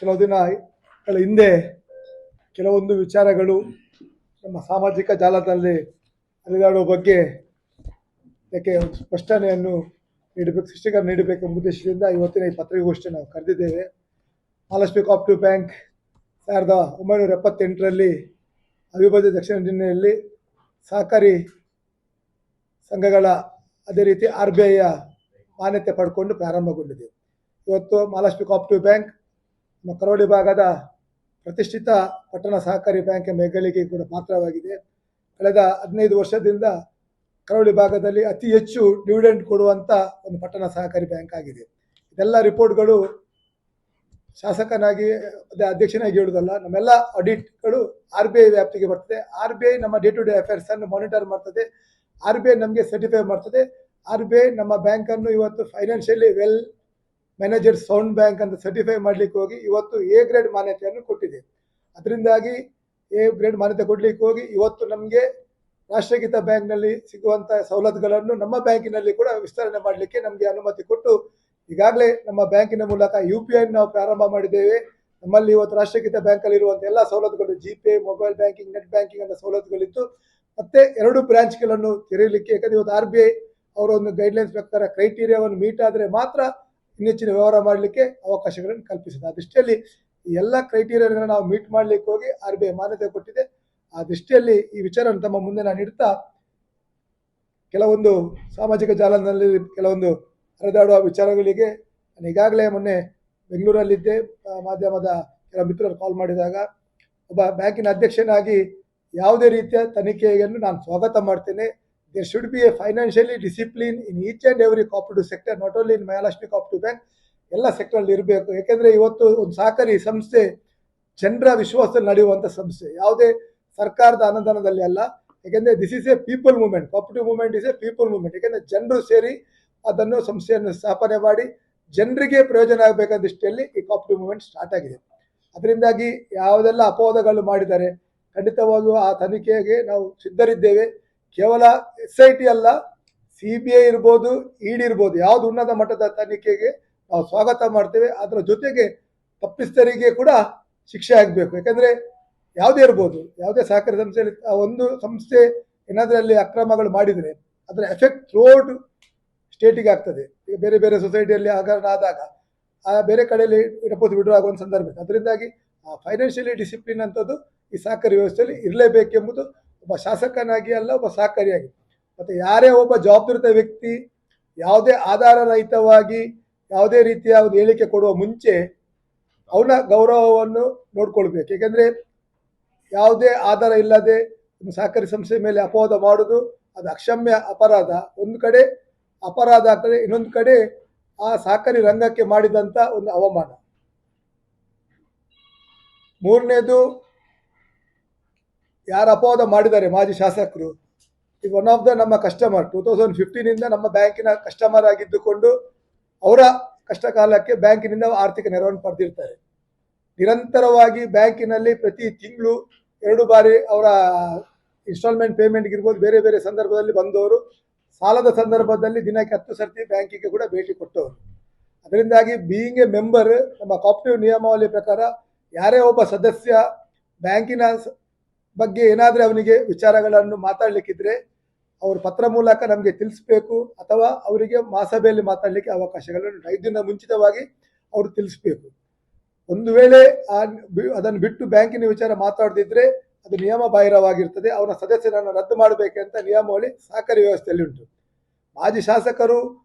ಕೆಲವು ದಿನಗಳ ಹಿಂದೆ ಕೆಲವೊಂದು ವಿಚಾರಗಳು ನಮ್ಮ ಸಾಮಾಜಿಕ ಜಾಲದಲ್ಲಿ ಹರಿದಾಡುವ ಬಗ್ಗೆ ಇದಕ್ಕೆ ಸ್ಪಷ್ಟನೆಯನ್ನು ಸ್ಪಷ್ಟೀಕರಣ ನೀಡಬೇಕೆಂಬ ಉದ್ದೇಶದಿಂದ ಇವತ್ತಿನ ಈ ಪತ್ರಿಕಾಗೋಷ್ಠಿ ನಾವು ಕರೆದಿದ್ದೇವೆ. ಮಹಾಲಕ್ಷ್ಮಿ ಕೋಆಪರೇಟಿವ್ ಬ್ಯಾಂಕ್ 1978ರಲ್ಲಿ ಅವಿಭಜಿತ ದಕ್ಷಿಣ ಜಿಲ್ಲೆಯಲ್ಲಿ ಸಹಕಾರಿ ಸಂಘಗಳ ಅದೇ ರೀತಿ RBIಯ ಮಾನ್ಯತೆ ಪಡ್ಕೊಂಡು ಪ್ರಾರಂಭಗೊಂಡಿದೆ. ಇವತ್ತು ಮಹಾಲಕ್ಷ್ಮಿ ಕೋಆಪರೇಟಿವ್ ಬ್ಯಾಂಕ್ ನಮ್ಮ ಕರಾವಳಿ ಭಾಗದ ಪ್ರತಿಷ್ಠಿತ ಪಟ್ಟಣ ಸಹಕಾರಿ ಬ್ಯಾಂಕ್ ಎಂಬ ಹೆಗ್ಗಳಿಕೆ ಕೂಡ ಪಾತ್ರವಾಗಿದೆ. ಕಳೆದ 15 ವರ್ಷದಿಂದ ಕರಾವಳಿ ಭಾಗದಲ್ಲಿ ಅತಿ ಹೆಚ್ಚು ಡಿವಿಡೆಂಡ್ ಕೊಡುವಂಥ ಒಂದು ಪಟ್ಟಣ ಸಹಕಾರಿ ಬ್ಯಾಂಕ್ ಆಗಿದೆ. ಇದೆಲ್ಲ ರಿಪೋರ್ಟ್ಗಳು ಶಾಸಕನಾಗಿ ಅದೇ ಅಧ್ಯಕ್ಷನಾಗಿ ಹೇಳುವುದಲ್ಲ, ನಮ್ಮೆಲ್ಲ ಆಡಿಟ್ಗಳು RBI ವ್ಯಾಪ್ತಿಗೆ ಬರ್ತದೆ. RBI ನಮ್ಮ ಡೇ ಟು ಡೇ ಅಫೇರ್ಸ್ ಅನ್ನು ಮಾನಿಟರ್ ಮಾಡ್ತದೆ. RBI ನಮಗೆ ಸರ್ಟಿಫೈ ಮಾಡ್ತದೆ. RBI ನಮ್ಮ ಬ್ಯಾಂಕನ್ನು ಇವತ್ತು financially well manager sound bank ಅಂತ ಸರ್ಟಿಫೈ ಮಾಡಲಿಕ್ಕೆ ಹೋಗಿ ಇವತ್ತು A ಗ್ರೇಡ್ ಮಾನ್ಯತೆಯನ್ನು ಕೊಟ್ಟಿದೆ. ಅದರಿಂದಾಗಿ A ಗ್ರೇಡ್ ಮಾನ್ಯತೆ ಕೊಡಲಿಕ್ಕೆ ಹೋಗಿ ಇವತ್ತು ನಮಗೆ ರಾಷ್ಟ್ರೀಕೃತ ಬ್ಯಾಂಕ್ನಲ್ಲಿ ಸಿಗುವಂಥ ಸವಲತ್ತುಗಳನ್ನು ನಮ್ಮ ಬ್ಯಾಂಕಿನಲ್ಲಿ ಕೂಡ ವಿಸ್ತರಣೆ ಮಾಡಲಿಕ್ಕೆ ನಮಗೆ ಅನುಮತಿ ಕೊಟ್ಟು ಈಗಾಗಲೇ ನಮ್ಮ ಬ್ಯಾಂಕಿನ ಮೂಲಕ UPI ನಾವು ಪ್ರಾರಂಭ ಮಾಡಿದ್ದೇವೆ. ನಮ್ಮಲ್ಲಿ ಇವತ್ತು ರಾಷ್ಟ್ರೀಕೃತ ಬ್ಯಾಂಕಲ್ಲಿ ಇರುವಂಥ ಎಲ್ಲ ಸವಲತ್ತುಗಳು GPay, mobile banking, net banking ಅಂತ ಸವಲತ್ತುಗಳಿತ್ತು. ಮತ್ತೆ 2 ಬ್ರಾಂಚ್ಗಳನ್ನು ತೆರೆಯಲಿಕ್ಕೆ, ಯಾಕಂದರೆ ಇವತ್ತು RBI ಅವರ ಒಂದು ಗೈಡ್ಲೈನ್ಸ್ ಪ್ರಕಾರ ಕ್ರೈಟೀರಿಯಾವನ್ನು ಮೀಟ್ ಆದರೆ ಮಾತ್ರ ಇನ್ನೆಚ್ಚಿನ ವ್ಯವಹಾರ ಮಾಡಲಿಕ್ಕೆ ಅವಕಾಶಗಳನ್ನು ಕಲ್ಪಿಸಿದೆ. ಆ ದೃಷ್ಟಿಯಲ್ಲಿ ಈ ಎಲ್ಲ ಕ್ರೈಟೀರಿಯಾಗಳನ್ನು ನಾವು ಮೀಟ್ ಮಾಡಲಿಕ್ಕೆ ಹೋಗಿ RBI ಮಾನ್ಯತೆ ಕೊಟ್ಟಿದೆ. ಆ ದೃಷ್ಟಿಯಲ್ಲಿ ಈ ವಿಚಾರವನ್ನು ತಮ್ಮ ಮುಂದೆ ನಾನು ಇಡ್ತಾ, ಕೆಲವೊಂದು ಸಾಮಾಜಿಕ ಜಾಲದಲ್ಲಿ ಕೆಲವೊಂದು ಹರಿದಾಡುವ ವಿಚಾರಗಳಿಗೆ ನಾನು ಈಗಾಗಲೇ ಮೊನ್ನೆ ಬೆಂಗಳೂರಲ್ಲಿದ್ದೆ. ಮಾಧ್ಯಮದ ಕೆಲ ಮಿತ್ರರು ಕಾಲ್ ಮಾಡಿದಾಗ ಒಬ್ಬ ಬ್ಯಾಂಕಿನ ಅಧ್ಯಕ್ಷನಾಗಿ ಯಾವುದೇ ರೀತಿಯ ತನಿಖೆಯನ್ನು ನಾನು ಸ್ವಾಗತ ಮಾಡ್ತೇನೆ. There should be a financially discipline in each and every cooperative sector, not only in Mahalakshmi cooperative bank, ಎಲ್ಲ ಸೆಕ್ಟರಲ್ಲಿ ಇರಬೇಕು. ಯಾಕೆಂದರೆ ಇವತ್ತು ಒಂದು ಸಹಕಾರಿ ಸಂಸ್ಥೆ ಜನರ ವಿಶ್ವಾಸದಲ್ಲಿ ನಡೆಯುವಂಥ ಸಂಸ್ಥೆ, ಯಾವುದೇ ಸರ್ಕಾರದ ಅನುದಾನದಲ್ಲಿ ಅಲ್ಲ. ಯಾಕೆಂದರೆ this is A people movement, cooperative movement is A people movement. ಯಾಕೆಂದರೆ ಜನರು ಸೇರಿ ಅದನ್ನು ಸಂಸ್ಥೆಯನ್ನು ಸ್ಥಾಪನೆ ಮಾಡಿ ಜನರಿಗೆ ಪ್ರಯೋಜನ ಆಗಬೇಕಾದ ದೃಷ್ಟಿಯಲ್ಲಿ ಈ ಕೋಆಪರೇಟಿವ್ ಮೂವ್ಮೆಂಟ್ ಸ್ಟಾರ್ಟ್ ಆಗಿದೆ. ಅದರಿಂದಾಗಿ ಯಾವುದೆಲ್ಲ ಅಪವಾದಗಳು ಮಾಡಿದ್ದಾರೆ ಖಂಡಿತವಾಗಿಯೂ ಆ ತನಿಖೆಗೆ ನಾವು ಸಿದ್ಧರಿದ್ದೇವೆ. ಕೇವಲ SIT ಅಲ್ಲ, CBI ಇರ್ಬೋದು, ED ಇರ್ಬೋದು, ಯಾವುದು ಉನ್ನತ ಮಟ್ಟದ ತನಿಖೆಗೆ ನಾವು ಸ್ವಾಗತ ಮಾಡ್ತೇವೆ. ಅದರ ಜೊತೆಗೆ ತಪ್ಪಿತಸ್ಥರಿಗೆ ಕೂಡ ಶಿಕ್ಷೆ ಆಗಬೇಕು. ಯಾಕಂದರೆ ಯಾವುದೇ ಇರ್ಬೋದು, ಯಾವುದೇ ಸಹಕಾರಿ ಸಂಸ್ಥೆಯಲ್ಲಿ ಒಂದು ಸಂಸ್ಥೆ ಏನಾದರೂ ಅಲ್ಲಿ ಅಕ್ರಮಗಳು ಮಾಡಿದರೆ ಅದರ ಎಫೆಕ್ಟ್ ಥ್ರೂಔಟ್ ಸ್ಟೇಟಿಗೆ ಆಗ್ತದೆ. ಈಗ ಬೇರೆ ಬೇರೆ ಸೊಸೈಟಿಯಲ್ಲಿ ಹಗರಣ ಆದಾಗ ಬೇರೆ ಕಡೆಯಲ್ಲಿ ಡೆಪಾಸಿಟ್ ವಿಡ್ರಾ ಆಗುವಂಥ ಸಂದರ್ಭ ಇದೆ. ಅದರಿಂದಾಗಿ ಫೈನಾನ್ಷಿಯಲಿ ಡಿಸಿಪ್ಲಿನ್ ಅಂಥದ್ದು ಈ ಸಹಕಾರಿ ವ್ಯವಸ್ಥೆಯಲ್ಲಿ ಇರಲೇಬೇಕೆಂಬುದು ಒಬ್ಬ ಶಾಸಕನಾಗಿ ಅಲ್ಲ, ಒಬ್ಬ ಸಹಕಾರಿಯಾಗಿ. ಮತ್ತು ಯಾರೇ ಒಬ್ಬ ಜವಾಬ್ದಾರಿತ ವ್ಯಕ್ತಿ ಯಾವುದೇ ಆಧಾರ ರಹಿತವಾಗಿ ಯಾವುದೇ ರೀತಿಯ ಒಂದು ಹೇಳಿಕೆ ಕೊಡುವ ಮುಂಚೆ ಅವನ ಗೌರವವನ್ನು ನೋಡ್ಕೊಳ್ಬೇಕು. ಏಕೆಂದರೆ ಯಾವುದೇ ಆಧಾರ ಇಲ್ಲದೆ ಒಂದು ಸಹಕಾರಿ ಸಂಸ್ಥೆ ಮೇಲೆ ಅಪವಾದ ಮಾಡೋದು ಅದು ಅಕ್ಷಮ್ಯ ಅಪರಾಧ. ಒಂದು ಕಡೆ ಅಪರಾಧ ಆಗ್ತದೆ, ಇನ್ನೊಂದು ಕಡೆ ಆ ಸಹಕಾರಿ ರಂಗಕ್ಕೆ ಮಾಡಿದಂಥ ಒಂದು ಅವಮಾನ. ಮೂರನೇದು, ಯಾರು ಅಪವಾದ ಮಾಡಿದ್ದಾರೆ ಮಾಜಿ ಶಾಸಕರು, ಈಗ ಒನ್ ಆಫ್ ದ ನಮ್ಮ ಕಸ್ಟಮರ್ 2015 ನಮ್ಮ ಬ್ಯಾಂಕಿನ ಕಸ್ಟಮರ್ ಆಗಿದ್ದುಕೊಂಡು ಅವರ ಕಷ್ಟ ಕಾಲಕ್ಕೆ ಬ್ಯಾಂಕಿನಿಂದ ಆರ್ಥಿಕ ನೆರವನ್ನು ಪಡೆದಿರ್ತಾರೆ. ನಿರಂತರವಾಗಿ ಬ್ಯಾಂಕಿನಲ್ಲಿ ಪ್ರತಿ ತಿಂಗಳು 2 ಬಾರಿ ಅವರ ಇನ್ಸ್ಟಾಲ್ಮೆಂಟ್ ಪೇಮೆಂಟ್ಗೆ ಇರ್ಬೋದು, ಬೇರೆ ಬೇರೆ ಸಂದರ್ಭದಲ್ಲಿ ಬಂದವರು, ಸಾಲದ ಸಂದರ್ಭದಲ್ಲಿ ದಿನಕ್ಕೆ 10 ಸರ್ತಿ ಬ್ಯಾಂಕಿಗೆ ಕೂಡ ಭೇಟಿ ಕೊಟ್ಟವರು. ಅದರಿಂದಾಗಿ ಬೀಯಿಂಗ್ ಎ ಮೆಂಬರ್, ನಮ್ಮ ಕೋಆಪರೇಟಿವ್ ನಿಯಮಾವಳಿ ಪ್ರಕಾರ ಯಾರೇ ಒಬ್ಬ ಸದಸ್ಯ ಬ್ಯಾಂಕಿನ ಬಗ್ಗೆ ಏನಾದರೂ ಅವನಿಗೆ ವಿಚಾರಗಳನ್ನು ಮಾತಾಡಲಿಕ್ಕಿದ್ರೆ ಅವರು ಪತ್ರ ಮೂಲಕ ನಮಗೆ ತಿಳಿಸ್ಬೇಕು, ಅಥವಾ ಅವರಿಗೆ ಮಹಾಸಭೆಯಲ್ಲಿ ಮಾತಾಡಲಿಕ್ಕೆ ಅವಕಾಶಗಳನ್ನು ಇದನ್ನು ಮುಂಚಿತವಾಗಿ ಅವರು ತಿಳಿಸ್ಬೇಕು. ಒಂದು ವೇಳೆ ಅದನ್ನು ಬಿಟ್ಟು ಬ್ಯಾಂಕಿನ ವಿಚಾರ ಮಾತಾಡದಿದ್ದರೆ ಅದು ನಿಯಮ ಬಾಹಿರವಾಗಿರ್ತದೆ. ಅವನ ಸದಸ್ಯರನ್ನು ರದ್ದು ಮಾಡಬೇಕಂತ ನಿಯಮಾವಳಿ ಸಹಕಾರಿ ವ್ಯವಸ್ಥೆಯಲ್ಲಿ ಉಂಟು. ಮಾಜಿ ಶಾಸಕರು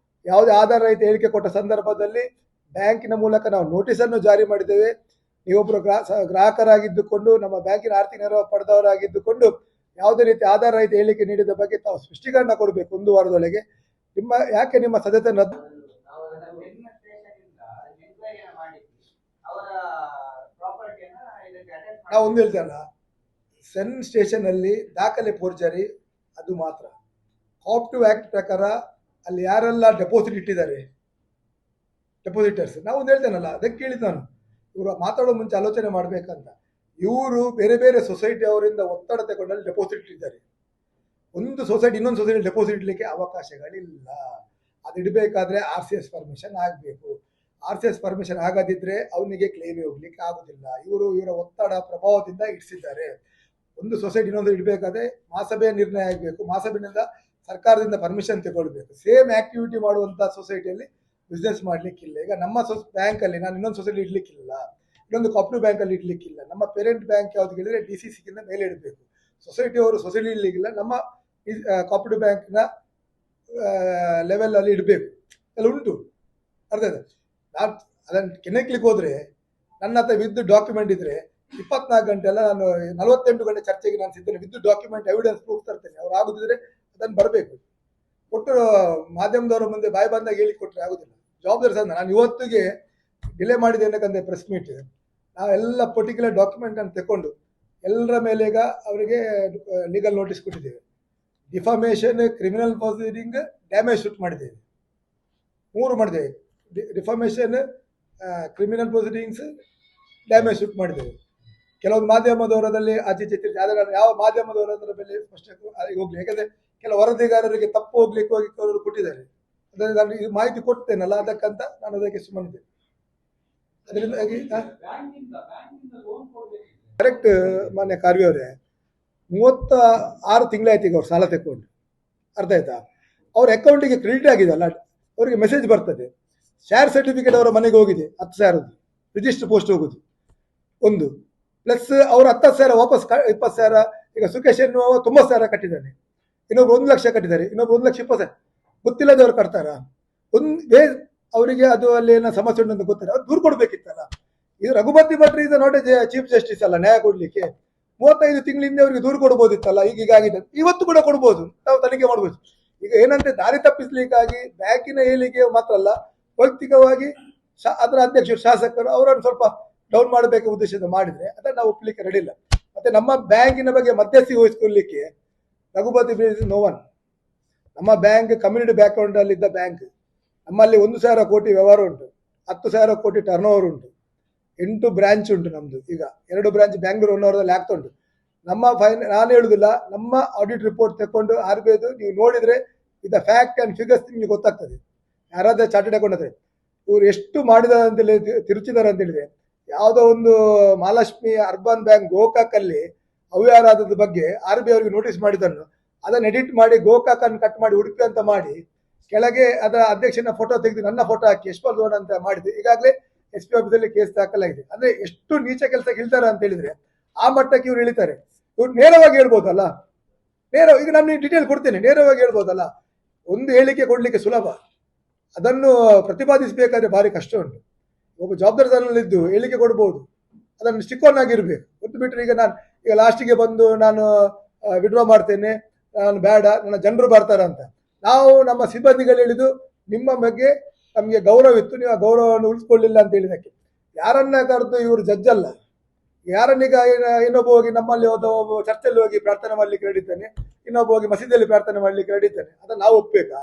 ಯಾವುದೇ ಆಧಾರ ರಹಿತ ಹೇಳಿಕೆ ಕೊಟ್ಟ ಸಂದರ್ಭದಲ್ಲಿ ಬ್ಯಾಂಕಿನ ಮೂಲಕ ನಾವು ನೋಟಿಸನ್ನು ಜಾರಿ ಮಾಡಿದ್ದೇವೆ. ನೀವೊಬ್ಬರು ಗ್ರಾಹಕರಾಗಿದ್ದುಕೊಂಡು ನಮ್ಮ ಬ್ಯಾಂಕಿನ ಆರ್ಥಿಕ ನೆರವು ಪಡೆದವರಾಗಿದ್ದುಕೊಂಡು ಯಾವುದೇ ರೀತಿ ಆಧಾರ ರಹಿತ ಹೇಳಿಕೆ ನೀಡಿದ ಬಗ್ಗೆ ತಾವು ಸ್ಪಷ್ಟೀಕರಣ ಕೊಡಬೇಕು 1 ವಾರದೊಳಗೆ. ಯಾಕೆ ನಿಮ್ಮ ಸದಸ್ಯರನ್ನು ನಾವು ಒಂದು ಹೇಳ್ತೇವಲ್ಲ, ಸೆನ್ ಸ್ಟೇಷನಲ್ಲಿ ದಾಖಲೆ ಫೋರ್ಜರಿ ಅದು ಮಾತ್ರ. ಕೋಆಪರೇಟಿವ್ ಆ್ಯಕ್ಟ್ ಪ್ರಕಾರ ಅಲ್ಲಿ ಯಾರೆಲ್ಲ ಡೆಪಾಸಿಟ್ ಇಟ್ಟಿದ್ದಾರೆ ಡೆಪಾಸಿಟರ್ಸ್, ನಾವು ಒಂದು ಹೇಳ್ತೇನಲ್ಲ, ಅದಕ್ಕೆ ಕೇಳಿದ್ದು ನಾನು, ಇವರು ಮಾತಾಡೋ ಮುಂಚೆ ಆಲೋಚನೆ ಮಾಡಬೇಕಂತ. ಇವರು ಬೇರೆ ಬೇರೆ ಸೊಸೈಟಿ ಅವರಿಂದ ಒತ್ತಡ ತಗೊಂಡಲ್ಲಿ ಡೆಪಾಸಿಟ್ ಇಟ್ಟಿದ್ದಾರೆ. ಒಂದು ಸೊಸೈಟಿ ಇನ್ನೊಂದು ಸೊಸೈಟಿ ಡೆಪಾಸಿಟ್ ಇಡಲಿಕ್ಕೆ ಅವಕಾಶಗಳಿಲ್ಲ. ಅದು ಇಡಬೇಕಾದ್ರೆ RCS ಪರ್ಮಿಷನ್ ಆಗಬೇಕು. RCS ಪರ್ಮಿಷನ್ ಆಗದಿದ್ರೆ ಅವನಿಗೆ ಕ್ಲೇಮ್ ಹೋಗ್ಲಿಕ್ಕೆ ಆಗುದಿಲ್ಲ. ಇವರ ಒತ್ತಡ ಪ್ರಭಾವದಿಂದ ಇಡಿಸಿದ್ದಾರೆ. ಒಂದು ಸೊಸೈಟಿ ಇನ್ನೊಂದು ಇಡಬೇಕಾದ್ರೆ ಮಹಾಸಭೆಯ ನಿರ್ಣಯ ಆಗಬೇಕು, ಮಹಾಸಭೆಯಿಂದ ಸರ್ಕಾರದಿಂದ ಪರ್ಮಿಷನ್ ತಗೊಳ್ಬೇಕು. ಸೇಮ್ ಆಕ್ಟಿವಿಟಿ ಮಾಡುವಂತ ಸೊಸೈಟಿಯಲ್ಲಿ ಬಿಸ್ನೆಸ್ ಮಾಡ್ಲಿಕ್ಕಿಲ್ಲ. ಈಗ ನಮ್ಮ ಬ್ಯಾಂಕ್ ಅಲ್ಲಿ ನಾನು ಇನ್ನೊಂದು ಸೊಸೈಟಿ ಇಡ್ಲಿಕ್ಕಿಲ್ಲ, ಇನ್ನೊಂದು ಕಾಪರೇಟಿವ್ ಬ್ಯಾಂಕ್ ಅಲ್ಲಿ ಇಡ್ಲಿಕ್ಕಿಲ್ಲ. ನಮ್ಮ ಪೇರೆಂಟ್ ಬ್ಯಾಂಕ್ ಯಾವ್ದು ಹೇಳಿದ್ರೆ DCC ಗಿಂತ ಮೇಲೆ ಇಡಬೇಕು. ಸೊಸೈಟಿ ಅವರು ಸೊಸೈಟಿ ಇಡ್ಲಿಕ್ಕಿಲ್ಲ, ನಮ್ಮ ಕಾಪರೇಟಿವ್ ಬ್ಯಾಂಕ್ ನ ಲೆವೆಲ್ ಅಲ್ಲಿ ಇಡಬೇಕು. ಎಲ್ಲ ಉಂಟು, ಅರ್ಥ ಆಯ್ತಾ? ನಾನು ಅದನ್ನು ಕೆಣಕ್ಲಿಕ್ಕೆ ಹೋದ್ರೆ ನನ್ನ ಹತ್ರ ವಿದ್ ಡಾಕ್ಯುಮೆಂಟ್ ಇದ್ರೆ 24 ಗಂಟೆ ಅಲ್ಲ, ನಾನು 48 ಗಂಟೆ ಚರ್ಚೆಗೆ ನಾನು ಸಿದ್ದೇನೆ. ವಿದ್ ಡಾಕ್ಯುಮೆಂಟ್ ಎವಿಡೆನ್ಸ್ ಪ್ರೂಫ್ ತರ್ತೇನೆ. ಅವ್ರು ಆಗುದಿದ್ರೆ ಅದನ್ನು ಬರಬೇಕು. ಕೊಟ್ಟು ಮಾಧ್ಯಮದವರ ಮುಂದೆ ಬಾಯಿ ಬಂದಾಗ ಹೇಳಿ ಕೊಟ್ಟರೆ ಆಗುದಿಲ್ಲ. ಜವಾಬ್ದಾರಿ ಸರ್, ನಾನು ಇವತ್ತಿಗೆ ಡಿಲೇ ಮಾಡಿದೆ ಏನಕ್ಕಂದ್ರೆ ಪ್ರೆಸ್ ಮೀಟ್ ನಾವೆಲ್ಲ ಪರ್ಟಿಕ್ಯುಲರ್ ಡಾಕ್ಯುಮೆಂಟ್ ಅನ್ನು ತಕೊಂಡು ಎಲ್ಲರ ಮೇಲೆ ಈಗ ಅವರಿಗೆ ಲೀಗಲ್ ನೋಟಿಸ್ ಕೊಟ್ಟಿದ್ದೇವೆ. Defamation, criminal proceeding, damage shoot ಮಾಡಿದ್ದೇವೆ. 3 ಮಾಡಿದ್ದೇವೆ. Defamation, criminal proceedings, damage shoot ಮಾಡಿದ್ದೇವೆ. ಕೆಲವೊಂದು ಮಾಧ್ಯಮದವರದಲ್ಲಿ ಆಚೆ ಚಿತ್ರಿಸಿ, ಆದರೆ ನಾನು ಯಾವ ಮಾಧ್ಯಮದವರ ಮೇಲೆ ಸ್ಪಷ್ಟ ಹೋಗ್ಲಿ, ಯಾಕಂದ್ರೆ ಕೆಲವು ವರದಿಗಾರರಿಗೆ ತಪ್ಪು ಹೋಗ್ಲಿಕ್ಕೆ ಹೋಗಿ ಅವರು ಕೊಟ್ಟಿದ್ದಾರೆ. ಅದರಿಂದ ನಾನು ಈ ಮಾಹಿತಿ ಕೊಡ್ತೇನಲ್ಲ, ಅದಕ್ಕಂತ ನಾನು ಅದಕ್ಕೆ ಸುಮ್ಮನಿದ್ದೆ. ಅದರಿಂದಾಗಿ ಕರೆಕ್ಟ್ ಮಾನ್ಯ ಕಾರ್ಯ ಅವರೇ, 36 ತಿಂಗಳಾಯ್ತು ಈಗ ಅವ್ರು ಸಾಲ ತಗೊಂಡು, ಅರ್ಥ ಆಯ್ತಾ? ಅವ್ರ ಅಕೌಂಟಿಗೆ ಕ್ರೆಡಿಟ್ ಆಗಿದೆಲ್ಲ, ಅವರಿಗೆ ಮೆಸೇಜ್ ಬರ್ತದೆ. ಶೇರ್ ಸರ್ಟಿಫಿಕೇಟ್ ಅವರ ಮನೆಗೆ ಹೋಗಿದೆ 10,000, ರಿಜಿಸ್ಟರ್ ಪೋಸ್ಟ್ ಹೋಗುದು ಒಂದು, ಪ್ಲಸ್ ಅವರು 10,000 ವಾಪಸ್ 20,000. ಈಗ ಸುಖೇಶ್ ಎನ್ನುವ 90,000 ಕಟ್ಟಿದ್ದಾನೆ, ಇನ್ನೊಬ್ರು 1 ಲಕ್ಷ ಕಟ್ಟಿದ್ದಾರೆ, ಇನ್ನೊಬ್ರು 1,20,000. ಗೊತ್ತಿಲ್ಲದವ್ರು ಕಟ್ತಾರ? ಅವರಿಗೆ ಅದು ಅಲ್ಲಿ ಏನೋ ಸಮಸ್ಯೆ ಉಂಟು ಅಂತ ಗೊತ್ತಿಲ್ಲ, ಅವ್ರು ದೂರು ಕೊಡ್ಬೇಕಿತ್ತಲ್ಲ. ಇದು ರಘುಪತಿ ಭಟ್ರು ಇದು ನೋಡಿ ಚೀಫ್ ಜಸ್ಟಿಸ್ ಅಲ್ಲ ನ್ಯಾಯ ಕೊಡ್ಲಿಕ್ಕೆ. 35 ತಿಂಗಳಿಂದ ಅವರಿಗೆ ದೂರು ಕೊಡ್ಬೋದಿತ್ತಲ್ಲ. ಈಗ ಆಗಿದೆ, ಇವತ್ತು ಕೂಡ ಕೊಡ್ಬೋದು, ನಾವು ತನಿಖೆ ಮಾಡ್ಬೋದು. ಈಗ ಏನಂತೆ ದಾರಿ ತಪ್ಪಿಸ್ಲಿಕ್ಕಾಗಿ ಬ್ಯಾಂಕಿನ ಏಳಿಗೆ ಮಾತ್ರ ಅಲ್ಲ, ವೈಯಕ್ತಿಕವಾಗಿ ಅದರ ಅಧ್ಯಕ್ಷರು, ಶಾಸಕರು ಅವರನ್ನು ಸ್ವಲ್ಪ ಡೌನ್ ಮಾಡಬೇಕು ಉದ್ದೇಶದಿಂದ ಮಾಡಿದ್ರೆ ಅದನ್ನು ನಾವು ಒಪ್ಪಲಿಕ್ಕೆ ರೆಡಿ ಇಲ್ಲ. ಮತ್ತೆ ನಮ್ಮ ಬ್ಯಾಂಕಿನ ಬಗ್ಗೆ ಮಧ್ಯಸ್ಥಿ ವಹಿಸಿಕೊಳ್ಳಲಿಕ್ಕೆ ರಘುಪತಿ ನೋವನ್. ನಮ್ಮ ಬ್ಯಾಂಕ್ ಕಮ್ಯುನಿಟಿ ಬ್ಯಾಕ್ಗ್ರೌಂಡ್ ಅಲ್ಲಿ ಇದ್ದ ಬ್ಯಾಂಕ್. ನಮ್ಮಲ್ಲಿ 1,000 ಕೋಟಿ ವ್ಯವಹಾರ ಉಂಟು, 10,000 ಕೋಟಿ ಟರ್ನ್ ಓವರ್ ಉಂಟು, 8 ಬ್ರಾಂಚ್ ಉಂಟು ನಮ್ದು. ಈಗ 2 ಬ್ರಾಂಚ್ ಬ್ಯಾಂಗ್ಳೂರು ಹೊನ್ನಾವರದಲ್ಲಿ ಆಗ್ತಾ ಉಂಟು. ನಮ್ಮ ನಾನು ಹೇಳುದಿಲ್ಲ, ನಮ್ಮ ಆಡಿಟ್ ರಿಪೋರ್ಟ್ ತಕೊಂಡು RBIದು ನೀವು ನೋಡಿದ್ರೆ ಇದ ಫ್ಯಾಕ್ಟ್ ಅಂಡ್ ಫಿಗರ್ಸ್ ನಿಮ್ಗೆ ಗೊತ್ತಾಗ್ತದೆ. ಯಾರಾದ್ರೂ ಚಾರ್ಟೆಡ್ ಅಕೌಂಟ್ ಅಂದ್ರೆ ಇವ್ರು ಎಷ್ಟು ಮಾಡಿದಾರೆ ಅಂತೇಳಿ ತಿರುಚಿದಾರೆ ಅಂತ ಹೇಳಿದ್ರೆ, ಯಾವುದೋ ಒಂದು ಮಹಾಲಕ್ಷ್ಮಿ ಅರ್ಬನ್ ಬ್ಯಾಂಕ್ ಗೋಕಾಕಲ್ಲಿ ಅವ್ಯವಹಾರದ ಬಗ್ಗೆ RBI ಅವರಿಗೆ ನೋಟಿಸ್ ಮಾಡಿದನ್ನು ಅದನ್ನು ಎಡಿಟ್ ಮಾಡಿ ಗೋಕಾಕ್ ಅನ್ನು ಕಟ್ ಮಾಡಿ ಉಡುಪಿ ಅಂತ ಮಾಡಿ ಕೆಳಗೆ ಅದರ ಅಧ್ಯಕ್ಷನ ಫೋಟೋ ತೆಗೆದು ನನ್ನ ಫೋಟೋ ಹಾಕಿ ಯಶ್ಪಾಲ್ ಗೌಡ ಅಂತ ಮಾಡಿದ್ದು. ಈಗಾಗಲೇ SP ಆಫೀಸಲ್ಲಿ ಕೇಸ್ ದಾಖಲಾಗಿದೆ. ಅಂದ್ರೆ ಎಷ್ಟು ನೀಚ ಕೆಲಸಕ್ಕೆ ಇಳ್ತಾರೆ ಅಂತ ಹೇಳಿದ್ರೆ ಆ ಮಟ್ಟಕ್ಕೆ ಇವ್ರು ಇಳಿತಾರೆ. ಇವ್ರು ನೇರವಾಗಿ ಹೇಳ್ಬೋದಲ್ಲ, ಈಗ ನಾನು ಡೀಟೇಲ್ ಕೊಡ್ತೇನೆ, ನೇರವಾಗಿ ಹೇಳ್ಬೋದಲ್ಲ. ಒಂದು ಹೇಳಿಕೆ ಕೊಡ್ಲಿಕ್ಕೆ ಸುಲಭ, ಅದನ್ನು ಪ್ರತಿಪಾದಿಸಬೇಕಾದ್ರೆ ಭಾರಿ ಕಷ್ಟ ಉಂಟು. ಒಬ್ಬ ಜವಾಬ್ದಾರಿದಾರನಲ್ಲಿದ್ದು ಹೇಳಿಕೆ ಕೊಡ್ಬೋದು, ಅದನ್ನು ಸ್ಟಿಕ್ ಆಗಿರ್ಬೇಕು. ಗೊತ್ತು ಬಿಟ್ಟರೆ ಈಗ ಲಾಸ್ಟಿಗೆ ಬಂದು ನಾನು ವಿಡ್ರಾ ಮಾಡ್ತೇನೆ, ನಾನು ಬೇಡ, ನನ್ನ ಜನರು ಬರ್ತಾರೆ ಅಂತ. ನಾವು ನಮ್ಮ ಸಿಬ್ಬಂದಿಗಳು ಹೇಳಿದ್ದು ನಿಮ್ಮ ಬಗ್ಗೆ ನಮಗೆ ಗೌರವ ಇತ್ತು, ನೀವು ಆ ಗೌರವವನ್ನು ಉಳಿಸ್ಕೊಳ್ಳಿಲ್ಲ ಅಂತ ಹೇಳಿದಕ್ಕೆ ಯಾರನ್ನ ಕರೆದು ಇವರು ಜಡ್ಜ್ ಅಲ್ಲ. ಯಾರನ್ನೀಗ ಇನ್ನೊಬ್ಬ ಹೋಗಿ ನಮ್ಮಲ್ಲಿ ಒಬ್ಬ ಚರ್ಚಲ್ಲಿ ಹೋಗಿ ಪ್ರಾರ್ಥನೆ ಮಾಡ್ಲಿಕ್ಕೆ ನಡೀತಾನೆ, ಇನ್ನೊಬ್ಬ ಹೋಗಿ ಮಸೀದಿಯಲ್ಲಿ ಪ್ರಾರ್ಥನೆ ಮಾಡ್ಲಿಕ್ಕೆ ನಡೀತಾನೆ, ಅದನ್ನ ನಾವು ಒಪ್ಬೇಕಾ?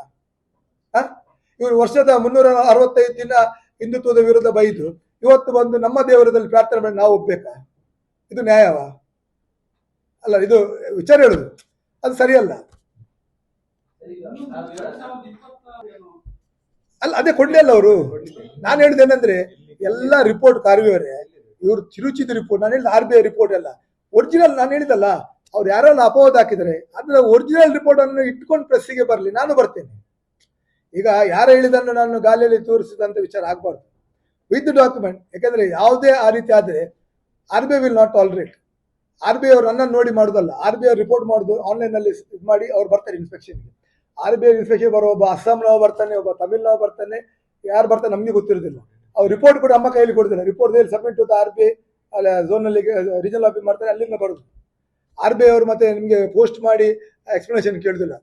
ಇವರು ವರ್ಷದ 365 ದಿನ ಹಿಂದುತ್ವದ ವಿರುದ್ಧ ಬೈದು ಇವತ್ತು ಬಂದು ನಮ್ಮ ದೇವರದಲ್ಲಿ ಪ್ರಾರ್ಥನೆ ಮಾಡಿ ನಾವು ಒಪ್ಬೇಕಾ? ಇದು ನ್ಯಾಯವಾ? ಅಲ್ಲ, ಇದು ವಿಚಾರ ಹೇಳುದು ಅದು ಸರಿಯಲ್ಲ. ಅಲ್ಲ, ಅದೇ ಕೊಡ್ಲಿ ಅಲ್ಲ ಅವರು. ನಾನು ಹೇಳಿದ್ದೇನೆಂದ್ರೆ ಎಲ್ಲ ರಿಪೋರ್ಟ್ ಕಾರ್ಯವರೇ ಇವರು ಚಿರುಚಿದ ರಿಪೋರ್ಟ್. ನಾನು ಹೇಳಿದ RBI ರಿಪೋರ್ಟ್ ಎಲ್ಲ ಒರಿಜಿನಲ್. ನಾನು ಹೇಳಿದಲ್ಲ, ಅವ್ರು ಯಾರೆಲ್ಲ ಅಪವಾದ ಹಾಕಿದರೆ ಅದರ ಒರಿಜಿನಲ್ ರಿಪೋರ್ಟ್ ಅನ್ನು ಇಟ್ಕೊಂಡು ಪ್ರೆಸ್ಸಿಗೆ ಬರಲಿ, ನಾನು ಬರ್ತೇನೆ. ಈಗ ಯಾರು ಹೇಳಿದನ್ನು ನಾನು ಗಾಲಿಯಲ್ಲಿ ತೋರಿಸಿದಂತ ವಿಚಾರ ಆಗಬಾರ್ದು, ವಿತ್ ಡಾಕ್ಯುಮೆಂಟ್. ಯಾಕಂದ್ರೆ ಯಾವುದೇ ಆ ರೀತಿ ಆದರೆ RBI will not tolerate. RBI ಅವರು ನನ್ನನ್ನು ನೋಡಿ ಮಾಡುದಲ್ಲ, RBI ಅವ್ರು ರಿಪೋರ್ಟ್ ಮಾಡುದು ಆನ್ಲೈನ್ ಅಲ್ಲಿ ಇದು ಮಾಡಿ ಅವ್ರು ಬರ್ತಾರೆ ಇನ್ಸ್ಪೆಕ್ಷನ್ಗೆ. RBI ಇನ್ಸ್ಪೆಕ್ಷನ್ ಬರೋ ಒಬ್ಬ ಅಸ್ಸಾಂನವ ಬರ್ತಾನೆ, ಒಬ್ಬ ತಮಿಳ್ನವ ಬರ್ತಾನೆ, ಯಾರು ಬರ್ತಾನೆ ನಮಗೆ ಗೊತ್ತಿರೋದಿಲ್ಲ. ಅವ್ರು ರಿಪೋರ್ಟ್ ಕೂಡ ನಮ್ಮ ಕೈಯಲ್ಲಿ ಕೊಡ್ತಾರೆ. ರಿಪೋರ್ಟ್ ಸಬ್ಮಿಟ್ ಟು RBI ಝೋನಲ್ಲಿ ರೀಜನಲ್ ಆಫೀಸ್ ಮಾಡ್ತಾರೆ, ಅಲ್ಲಿಂದ ಬರುದು. RBI ಅವರು ಮತ್ತೆ ನಿಮಗೆ ಪೋಸ್ಟ್ ಮಾಡಿ ಎಕ್ಸ್ಪ್ಲನೇಷನ್ ಕೇಳುದಿಲ್ಲ.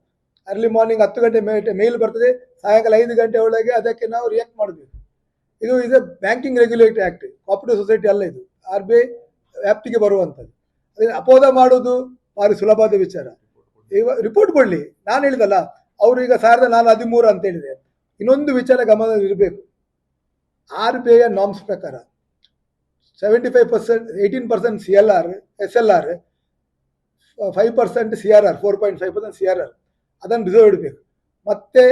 ಅರ್ಲಿ ಮಾರ್ನಿಂಗ್ 10 ಗಂಟೆ ಮೇಲ್ ಬರ್ತದೆ, ಸಾಯಂಕಾಲ 5 ಗಂಟೆ ಒಳಗೆ ಅದಕ್ಕೆ ನಾವು ರಿಯಾಕ್ಟ್ ಮಾಡಬೇಕು. ಇದು banking regulatory act, cooperative society ಅಲ್ಲ ಇದು, RBI ವ್ಯಾಪ್ತಿಗೆ ಬರುವಂಥದ್ದು. ಅಪೋದ ಮಾಡುವುದು ಭಾರಿ ಸುಲಭವಾದ ವಿಚಾರ. ರಿಪೋರ್ಟ್ ಕೊಡ್ಲಿ. ನಾನು ಹೇಳಿದಲ್ಲ, ಅವರು ಈಗ 1413 ಅಂತ ಹೇಳಿದೆ. ಇನ್ನೊಂದು ವಿಚಾರ ಗಮನದಲ್ಲಿ ಇರಬೇಕು. RBI ನಾರ್ಮ್ಸ್ ಪ್ರಕಾರ 75%, 18% CLR, SLR, 5% CRR, 4.5% CRR ಅದನ್ನು ರಿಸರ್ವ್ ಇಡಬೇಕು. ಮತ್ತೆ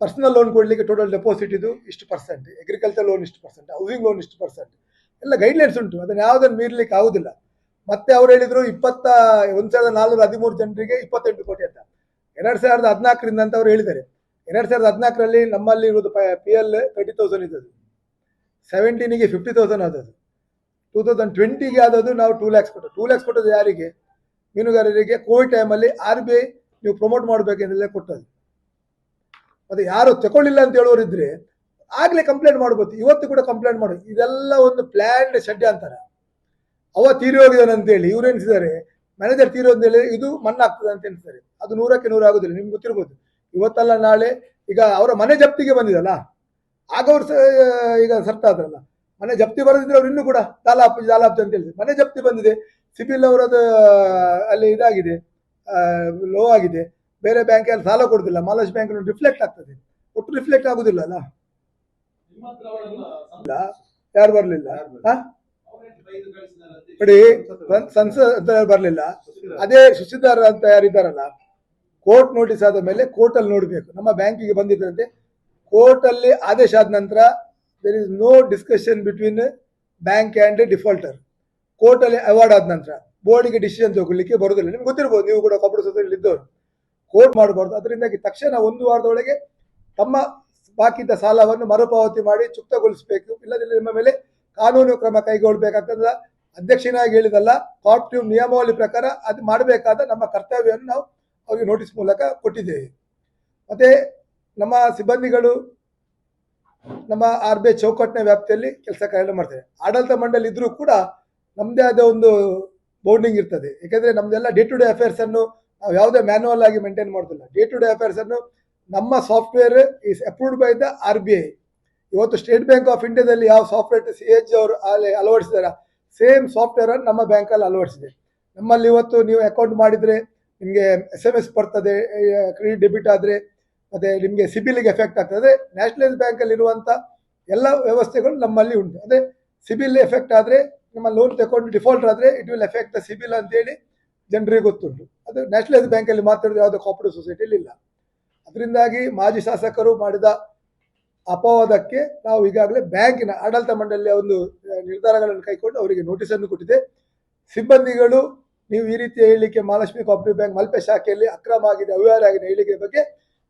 ಪರ್ಸನಲ್ ಲೋನ್ ಕೊಡಲಿಕ್ಕೆ ಟೋಟಲ್ ಡೆಪಾಸಿಟ್ ಇದು ಇಷ್ಟು ಪರ್ಸೆಂಟ್, ಅಗ್ರಿಕಲ್ಚರ್ ಲೋನ್ ಇಷ್ಟು ಪರ್ಸೆಂಟ್, ಹೌಸಿಂಗ್ ಲೋನ್ ಇಷ್ಟು ಪರ್ಸೆಂಟ್, ಎಲ್ಲ ಗೈಡ್ಲೈನ್ಸ್ ಉಂಟು. ಅದನ್ನು ಯಾವುದನ್ನು ಮೀರಲಿಕ್ಕೆ ಆಗುದಿಲ್ಲ. ಮತ್ತೆ ಅವ್ರು ಹೇಳಿದ್ರು 1413 ಜನರಿಗೆ 28 ಕೋಟಿ ಅಂತ. 2014 ಅಂತ ಅವ್ರು ಹೇಳಿದ್ದಾರೆ. 2014 ನಮ್ಮಲ್ಲಿ ಇರುವುದು PL 30,000 ಇದ್ದದ್ದು, 17ಗೆ 50,000 ಆದದ್ದು, 2020ಗೆ ಆದದ್ದು ನಾವು 2 lakhs ಕೊಟ್ಟದ್ದು. 2 lakhs ಕೊಟ್ಟದ್ದು ಯಾರಿಗೆ? ಮೀನುಗಾರರಿಗೆ. ಕೋವಿಡ್ ಟೈಮಲ್ಲಿ RBI ನೀವು ಪ್ರಮೋಟ್ ಮಾಡಬೇಕೆಂದೆಲ್ಲ ಕೊಟ್ಟದ್ದು. ಮತ್ತೆ ಯಾರು ತಗೊಳ್ಳಿಲ್ಲ ಅಂತ ಹೇಳೋರಿದ್ರೆ ಆಗ್ಲೇ ಕಂಪ್ಲೇಂಟ್ ಮಾಡ್ಬೋದು, ಇವತ್ತು ಕೂಡ ಕಂಪ್ಲೇಂಟ್ ಮಾಡೋದು. ಇದೆಲ್ಲ ಒಂದು ಪ್ಲಾನ್ಡ್ ಷಡ್ಯಂತರ. ಅವ ತೀರಿ ಹೋಗಿದ್ದಾನೆ ಅಂತೇಳಿ ಇವ್ರು ಎನಿಸಿದ್ದಾರೆ, ಮ್ಯಾನೇಜರ್ ತೀರಿ ಅಂತ ಹೇಳಿ ಇದು ಮಣ್ಣು ಆಗ್ತದೆ ಅಂತ ಎನಿಸ್ತಾರೆ. ಅದು 100ಕ್ಕೆ 100 ಆಗುದಿಲ್ಲ. ನಿಮ್ಗೆ ಗೊತ್ತಿರ್ಬೋದು, ಇವತ್ತಲ್ಲ ನಾಳೆ ಈಗ ಅವರ ಮನೆ ಜಪ್ತಿಗೆ ಬಂದಿದಲ್ಲ, ಆಗ ಅವ್ರು ಈಗ ಸರ್ತಾದ್ರಲ್ಲ. ಮನೆ ಜಪ್ತಿ ಬರೋದಿದ್ರೆ ಅವ್ರು ಇನ್ನೂ ಕೂಡ ತಾಲಾಪ್ ಅಂತ ಹೇಳಿದ್ರು. ಮನೆ ಜಪ್ತಿ ಬಂದಿದೆ, ಸಿಬಿಲ್ ಅವರದ್ದು ಅಲ್ಲಿ ಇದಾಗಿದೆ, ಲೋ ಆಗಿದೆ, ಬೇರೆ ಬ್ಯಾಂಕಲ್ಲಿ ಸಾಲ ಕೊಡುದಿಲ್ಲ, ಮಹಾರಾಷ್ಟ್ರ ಬ್ಯಾಂಕ್ ರಿಫ್ಲೆಕ್ಟ್ ಆಗ್ತದೆ. ಒಟ್ಟು ರಿಫ್ಲೆಕ್ಟ್ ಆಗುದಿಲ್ಲ ಅಲ್ಲ. ಯಾರು ಬರ್ಲಿಲ್ಲ ನೋಡಿ, ಸಂಸದ ಬರ್ಲಿಲ್ಲ. ಅದೇ ಶಶಿಧರ್ ಅಂತ ಯಾರಿದ್ದಾರಲ್ಲ, ಕೋರ್ಟ್ ನೋಟಿಸ್ ಆದ ಮೇಲೆ ಕೋರ್ಟ್ ಅಲ್ಲಿ ನೋಡ್ಬೇಕು. ನಮ್ಮ ಬ್ಯಾಂಕಿಗೆ ಬಂದಿದ್ದಂತೆ, ಕೋರ್ಟ್ ಅಲ್ಲಿ ಆದೇಶ ಆದ ನಂತರ there is no discussion between bank and defaulter. Court ಅಲ್ಲಿ ಅವಾರ್ಡ್ ಆದ ನಂತರ ಬೋರ್ಡಿಗೆ ಡಿಸಿಷನ್ ತಗೊಳ್ಳಿಕ್ಕೆ ಬರುದಿಲ್ಲ. ನಿಮ್ಗೆ ಗೊತ್ತಿರ್ಬೋದು, ನೀವು ಕೂಡ ಕಬ್ಬಡಿ ಸೊಸೈಟಿಯಲ್ಲಿ ಇದ್ದವರು. ಕೋರ್ಟ್ ಮಾಡಬಾರ್ದು. ಅದರಿಂದಾಗಿ ತಕ್ಷಣ 1 ವಾರದೊಳಗೆ ತಮ್ಮ ಬಾಕಿ ಇದ್ದ ಸಾಲವನ್ನು ಮರುಪಾವತಿ ಮಾಡಿ ಚುಕ್ತಗೊಳಿಸಬೇಕು, ಇಲ್ಲದಿಲ್ಲ ನಿಮ್ಮ ಮೇಲೆ ಕಾನೂನು ಕ್ರಮ ಕೈಗೊಳ್ಳಬೇಕಾಗ್ತದ. ಅಧ್ಯಕ್ಷನಾಗಿ ಹೇಳಿದಲ್ಲ, ಕಾಪರೇಟಿವ್ ನಿಯಮಾವಳಿ ಪ್ರಕಾರ ಅದು ಮಾಡಬೇಕಾದ ನಮ್ಮ ಕರ್ತವ್ಯವನ್ನು ನಾವು ಅವರಿಗೆ ನೋಟಿಸ್ ಮೂಲಕ ಕೊಟ್ಟಿದ್ದೇವೆ. ಮತ್ತೆ ನಮ್ಮ ಸಿಬ್ಬಂದಿಗಳು ನಮ್ಮ RBI ಚೌಕಟ್ಟಿನ ವ್ಯಾಪ್ತಿಯಲ್ಲಿ ಕೆಲಸ ಕಾರ್ಯ ಮಾಡ್ತಾರೆ. ಆಡಳಿತ ಮಂಡಳಿ ಇದ್ರೂ ಕೂಡ ನಮ್ಮದೇ ಆದ ಒಂದು ಬೌಂಡಿಂಗ್ ಇರ್ತದೆ. ಯಾಕಂದ್ರೆ ನಮ್ದೆಲ್ಲ ಡೇ ಟು ಡೇ ಅಫೇರ್ಸ್ ಅನ್ನು ನಾವು ಯಾವುದೇ ಮ್ಯಾನ್ಯುವಲ್ ಆಗಿ ಮೇಂಟೈನ್ ಮಾಡೋದಿಲ್ಲ. ಡೇ ಟು ಡೇ ಅಫೇರ್ಸ್ ಅನ್ನು ನಮ್ಮ software is approved by the RBI. ಇವತ್ತು ಸ್ಟೇಟ್ ಬ್ಯಾಂಕ್ ಆಫ್ ಇಂಡಿಯಾದಲ್ಲಿ ಯಾವ ಸಾಫ್ಟ್ವೇರ್ CAG ಅವರು ಅಳವಡಿಸಿದಾರ, ಸೇಮ್ ಸಾಫ್ಟ್ವೇರ್ ಅನ್ನು ನಮ್ಮ ಬ್ಯಾಂಕಲ್ಲಿ ಅಳವಡಿಸಿದೆ. ನಮ್ಮಲ್ಲಿ ಇವತ್ತು ನೀವು ಅಕೌಂಟ್ ಮಾಡಿದ್ರೆ ನಿಮಗೆ SMS ಬರ್ತದೆ, ಕ್ರೆಡಿಟ್ ಡೆಬಿಟ್ ಆದರೆ, ಮತ್ತೆ ನಿಮಗೆ ಸಿಬಿಲ್ಗೆ ಎಫೆಕ್ಟ್ ಆಗ್ತದೆ. ನ್ಯಾಷನಲೈಸ್ ಬ್ಯಾಂಕಲ್ಲಿ ಇರುವಂಥ ಎಲ್ಲ ವ್ಯವಸ್ಥೆಗಳು ನಮ್ಮಲ್ಲಿ ಉಂಟು. ಅದೇ ಸಿಬಿಲ್ ಎಫೆಕ್ಟ್ ಆದರೆ, ನಿಮ್ಮ ಲೋನ್ ತಗೊಂಡು ಡಿಫಾಲ್ಟ್ ಆದರೆ it will effect the CIBIL ಅಂತೇಳಿ ಜನರಿಗೆ ಗೊತ್ತುಂಟು. ಅದು ನ್ಯಾಷನಲೈಸ್ ಬ್ಯಾಂಕಲ್ಲಿ ಮಾತ್ರ ಯಾವುದೇ ಕೋಆಪರೇಟಿವ್ ಸೊಸೈಟಿಯಲ್ಲಿ ಇಲ್ಲ. ಅದರಿಂದಾಗಿ ಮಾಜಿ ಶಾಸಕರು ಮಾಡಿದ ಅಪವಾದಕ್ಕೆ ನಾವು ಈಗಾಗಲೇ ಬ್ಯಾಂಕಿನ ಆಡಳಿತ ಮಂಡಳಿಯ ಒಂದು ನಿರ್ಧಾರಗಳನ್ನು ಕೈಗೊಂಡು ಅವರಿಗೆ ನೋಟಿಸನ್ನು ಕೊಟ್ಟಿದೆ. ಸಿಬ್ಬಂದಿಗಳು ನೀವು ಈ ರೀತಿ ಹೇಳಲಿಕ್ಕೆ, ಮಹಾಲಕ್ಷ್ಮಿ ಕೋಆಪರೇಟಿವ್ ಬ್ಯಾಂಕ್ ಮಲ್ಪೆ ಶಾಖೆಯಲ್ಲಿ ಅಕ್ರಮ ಆಗಿದೆ, ಅವ್ಯವಹಾರ ಆಗಿದೆ ಹೇಳಿಕೆ ಬಗ್ಗೆ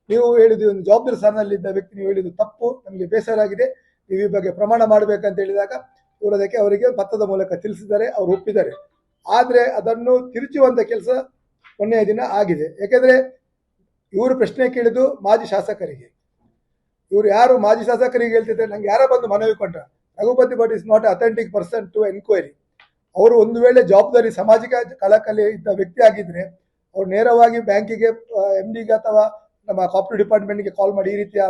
ನೀವು ಹೇಳಿದ್ದು, ಒಂದು ಜವಾಬ್ದಾರಿ ಸ್ಥಾನದಲ್ಲಿದ್ದ ವ್ಯಕ್ತಿ ನೀವು ಹೇಳಿದ್ದು ತಪ್ಪು, ನಮಗೆ ಬೇಸರ ಆಗಿದೆ, ನೀವು ಈ ಬಗ್ಗೆ ಪ್ರಮಾಣ ಮಾಡಬೇಕಂತ ಹೇಳಿದಾಗ ಇವರು ಅದಕ್ಕೆ ಅವರಿಗೆ ಪತ್ರದ ಮೂಲಕ ತಿಳಿಸಿದ್ದಾರೆ, ಅವರು ಒಪ್ಪಿದ್ದಾರೆ. ಆದರೆ ಅದನ್ನು ತಿರುಚುವಂಥ ಕೆಲಸ ಮೊನ್ನೆಯ ದಿನ ಆಗಿದೆ. ಯಾಕೆಂದರೆ ಇವರು ಪ್ರಶ್ನೆ ಕೇಳಿದ್ದು ಮಾಜಿ ಶಾಸಕರಿಗೆ. ಇವರು ಯಾರು ಮಾಜಿ ಶಾಸಕರಿಗೆ ಹೇಳ್ತಿದ್ದಾರೆ, ನಂಗೆ ಯಾರ ಬಂದು ಮನವಿ ಕೊಟ್ಟ, Raghupathi Bhat is not authentic person to enquiry. ಅವರು ಒಂದು ವೇಳೆ ಜವಾಬ್ದಾರಿ ಸಾಮಾಜಿಕ ಕಳಕಳಿ ಇದ್ದ ವ್ಯಕ್ತಿ ಆಗಿದ್ರೆ ಅವ್ರು ನೇರವಾಗಿ ಬ್ಯಾಂಕಿಗೆ, MDಗೆ ಅಥವಾ ನಮ್ಮ ಕೋಆಪರೇಟಿವ್ ಡಿಪಾರ್ಟ್ಮೆಂಟ್ಗೆ ಕಾಲ್ ಮಾಡಿ ಈ ರೀತಿಯ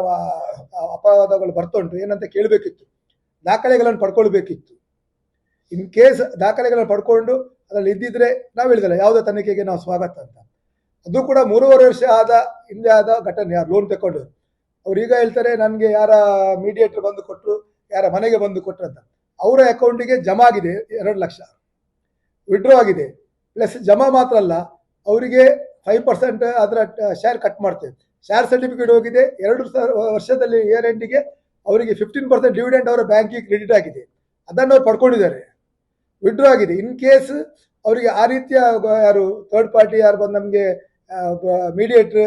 ಅಪವಾದಗಳು ಬರ್ತುಂಟು ಏನಂತ ಕೇಳಬೇಕಿತ್ತು, ದಾಖಲೆಗಳನ್ನು ಪಡ್ಕೊಳ್ಬೇಕಿತ್ತು. ಇನ್ ಕೇಸ್ ದಾಖಲೆಗಳನ್ನು ಪಡ್ಕೊಂಡು ಅದರಲ್ಲಿ ಇದ್ದಿದ್ರೆ ನಾವು ಹೇಳಿದಲ್ಲ ಯಾವುದೋ ತನಿಖೆಗೆ ನಾವು ಸ್ವಾಗತ ಅಂತ. ಅದು ಕೂಡ 3.5 ವರ್ಷ ಹಿಂದೆ ಆದ ಘಟನೆ. ಯಾರು ಲೋನ್ ತಗೊಂಡು ಅವ್ರು ಈಗ ಹೇಳ್ತಾರೆ ನನಗೆ ಯಾರ ಮೀಡಿಯೇಟರ್ ಬಂದು ಕೊಟ್ಟರು, ಯಾರ ಮನೆಗೆ ಬಂದು ಕೊಟ್ಟರು ಅಂತ. ಅವರ ಅಕೌಂಟಿಗೆ ಜಮಾ ಆಗಿದೆ 2 ಲಕ್ಷ, ವಿಡ್ರಾ ಆಗಿದೆ. ಪ್ಲಸ್ ಜಮಾ ಮಾತ್ರ ಅಲ್ಲ, ಅವರಿಗೆ 5% ಅದರ ಶೇರ್ ಕಟ್ ಮಾಡ್ತೇವೆ. ಶೇರ್ ಸರ್ಟಿಫಿಕೇಟ್ ಹೋಗಿದೆ. 2 ವರ್ಷದಲ್ಲಿ ಇಯರ್ ಎಂಡಿಗೆ ಅವರಿಗೆ 15% ಡಿವಿಡೆಂಡ್ ಅವರ ಬ್ಯಾಂಕಿಗೆ ಕ್ರೆಡಿಟ್ ಆಗಿದೆ. ಅದನ್ನು ಅವ್ರು ಪಡ್ಕೊಂಡಿದ್ದಾರೆ, ವಿಡ್ರಾ ಆಗಿದೆ. ಇನ್ ಕೇಸ್ ಅವರಿಗೆ ಆ ರೀತಿಯ ಯಾರು ಥರ್ಡ್ ಪಾರ್ಟಿ ಯಾರು ಬಂದು ನಮಗೆ ಮೀಡಿಯೇಟರ್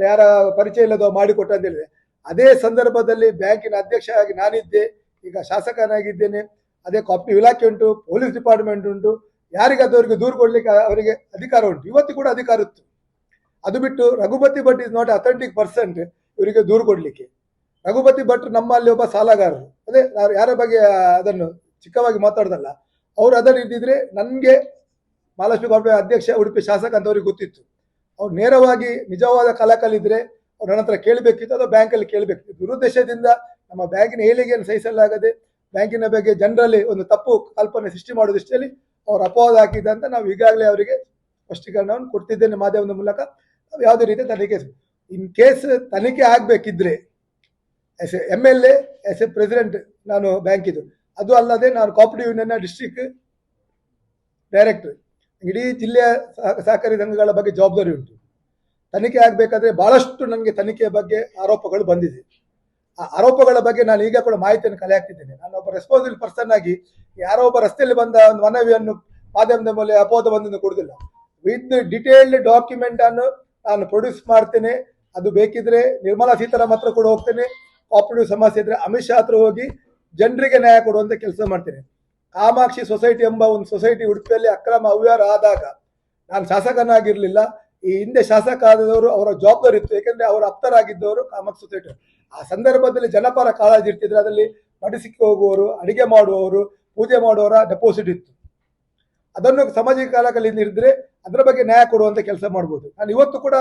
ಯಾರ ಪರಿಚಯ ಇಲ್ಲದೋ ಮಾಡಿಕೊಟ್ಟ ಅಂತ ಹೇಳಿದ್ರೆ, ಅದೇ ಸಂದರ್ಭದಲ್ಲಿ ಬ್ಯಾಂಕಿನ ಅಧ್ಯಕ್ಷ ಆಗಿ ನಾನಿದ್ದೆ, ಈಗ ಶಾಸಕನಾಗಿದ್ದೇನೆ, ಅದೇ ಕಾಪರೇಟಿವ್ ಇಲಾಖೆ ಉಂಟು, ಪೊಲೀಸ್ ಡಿಪಾರ್ಟ್ಮೆಂಟ್ ಉಂಟು, ಯಾರಿಗಾದವರಿಗೆ ದೂರು ಕೊಡ್ಲಿಕ್ಕೆ ಅವರಿಗೆ ಅಧಿಕಾರ ಉಂಟು, ಇವತ್ತು ಕೂಡ ಅಧಿಕಾರ ಇತ್ತು. ಅದು ಬಿಟ್ಟು Raghupati Bhat is not authentic person ಇವರಿಗೆ ದೂರು ಕೊಡ್ಲಿಕ್ಕೆ. ರಘುಪತಿ ಭಟ್ ನಮ್ಮಲ್ಲಿ ಒಬ್ಬ ಸಾಲಗಾರರು, ಅದೇ ಯಾರ ಬಗ್ಗೆ ಅದನ್ನು ಚಿಕ್ಕವಾಗಿ ಮಾತಾಡ್ದಲ್ಲ, ಅವ್ರು ಅದನ್ನು ಇದ್ದಿದ್ರೆ ನನಗೆ ಮಹಾಲಕ್ಷ್ಮಿ ಕೋಆಪರೇಟಿವ್ ಅಧ್ಯಕ್ಷ, ಉಡುಪಿ ಶಾಸಕ ಅಂತ ಅವ್ರಿಗೆ ಗೊತ್ತಿತ್ತು. ಅವ್ರು ನೇರವಾಗಿ ನಿಜವಾದ ಕಲಾಕಲಿದ್ರೆ ಅವ್ರು ನನ್ನ ಹತ್ರ ಕೇಳಬೇಕಿತ್ತು, ಅದು ಬ್ಯಾಂಕಲ್ಲಿ ಕೇಳಬೇಕಿತ್ತು. ದುರುದ್ದೇಶದಿಂದ ನಮ್ಮ ಬ್ಯಾಂಕಿನ ಏಳಿಗೆಯನ್ನು ಸಹಿಸಲಾಗದೆ ಬ್ಯಾಂಕಿನ ಬಗ್ಗೆ ಜನರಲ್ಲಿ ಒಂದು ತಪ್ಪು ಕಲ್ಪನೆ ಸೃಷ್ಟಿ ಮಾಡೋದಿಷ್ಟಲ್ಲಿ ಅವ್ರು ಅಪವಾದ ಹಾಕಿದ್ದ ಅಂತ ನಾವು ಈಗಾಗಲೇ ಅವರಿಗೆ ಸ್ಪಷ್ಟೀಕರಣವನ್ನು ಕೊಡ್ತಿದ್ದೇನೆ ಮಾಧ್ಯಮದ ಮೂಲಕ. ನಾವು ಯಾವುದೇ ರೀತಿ ತನಿಖೆ, ಇನ್ ಕೇಸ್ ತನಿಖೆ ಆಗಬೇಕಿದ್ರೆ as a MLA, as a president ನಾನು ಬ್ಯಾಂಕಿದು, ಅದು ಅಲ್ಲದೆ ನಾನು ಕೋಆಪರೇಟಿವ್ ಯೂನಿಯನ್ನ ಡಿಸ್ಟ್ರಿಕ್ಟ್ ಡೈರೆಕ್ಟರ್, ಇಡೀ ಜಿಲ್ಲೆಯ ಸಹಕಾರಿ ಸಂಘಗಳ ಬಗ್ಗೆ ಜವಾಬ್ದಾರಿ ಉಂಟು. ತನಿಖೆ ಆಗಬೇಕಾದ್ರೆ ಬಹಳಷ್ಟು ನನಗೆ ತನಿಖೆಯ ಬಗ್ಗೆ ಆರೋಪಗಳು ಬಂದಿದೆ. ಆ ಆರೋಪಗಳ ಬಗ್ಗೆ ನಾನು ಈಗ ಕೂಡ ಮಾಹಿತಿಯನ್ನು ಕಲೆ ಹಾಕ್ತಿದ್ದೇನೆ. ನಾನು ಒಬ್ಬ ರೆಸ್ಪಾನ್ಸಿಬಲ್ ಪರ್ಸನ್ ಆಗಿ ಯಾರೋ ಒಬ್ಬ ರಸ್ತೆಯಲ್ಲಿ ಬಂದ ಒಂದು ಮನವಿಯನ್ನು ಮಾಧ್ಯಮದ ಮೇಲೆ ಅಪವಾದ ಬಂದನ್ನು ಕೊಡುದಿಲ್ಲ. ವಿತ್ ಡಿಟೇಲ್ಡ್ ಡಾಕ್ಯುಮೆಂಟ್ ಅನ್ನು ನಾನು ಪ್ರೊಡ್ಯೂಸ್ ಮಾಡ್ತೇನೆ. ಅದು ಬೇಕಿದ್ರೆ ನಿರ್ಮಲಾ ಸೀತಾರಾಮನ್ ಹತ್ರ ಕೂಡ ಹೋಗ್ತೇನೆ. ಕಾಪರೇಟಿವ್ ಸಮಸ್ಯೆ ಇದ್ರೆ ಅಮಿತ್ ಶಾ ಹತ್ರ ಹೋಗಿ ಜನರಿಗೆ ನ್ಯಾಯ ಕೊಡುವಂತ ಕೆಲಸ ಮಾಡ್ತೇನೆ. ಕಾಮಾಕ್ಷಿ ಸೊಸೈಟಿ ಎಂಬ ಒಂದು ಸೊಸೈಟಿ ಉಡುಪಿಯಲ್ಲಿ ಅಕ್ರಮ ಅವ್ಯವಹಾರ ಆದಾಗ ನಾನು ಶಾಸಕನಾಗಿರ್ಲಿಲ್ಲ. ಈ ಹಿಂದೆ ಶಾಸಕ ಆದವರು ಅವರ ಜವಾಬ್ದಾರಿ ಇತ್ತು, ಯಾಕಂದ್ರೆ ಅವರ ಆಪ್ತರಾಗಿದ್ದವರು ಕಾಮಾಕ್ಷಿ ಸೊಸೈಟಿ. ಆ ಸಂದರ್ಭದಲ್ಲಿ ಜನಪರ ಕಾಳಜಿ ಇರ್ತಿದ್ರೆ ಅದರಲ್ಲಿ ಮಡಿಸಿಕ್ಕೆ ಹೋಗುವವರು, ಅಡಿಗೆ ಮಾಡುವವರು, ಪೂಜೆ ಮಾಡುವವರ ಡೆಪಾಸಿಟ್ ಇತ್ತು. ಅದನ್ನು ಸಾಮಾಜಿಕ ಕಾಲಕಲಿಂದ ಇರಿದ್ರೆ ಅದರ ಬಗ್ಗೆ ನ್ಯಾಯ ಕೊಡುವಂತ ಕೆಲಸ ಮಾಡ್ಬೋದು. ನಾನು ಇವತ್ತು ಕೂಡ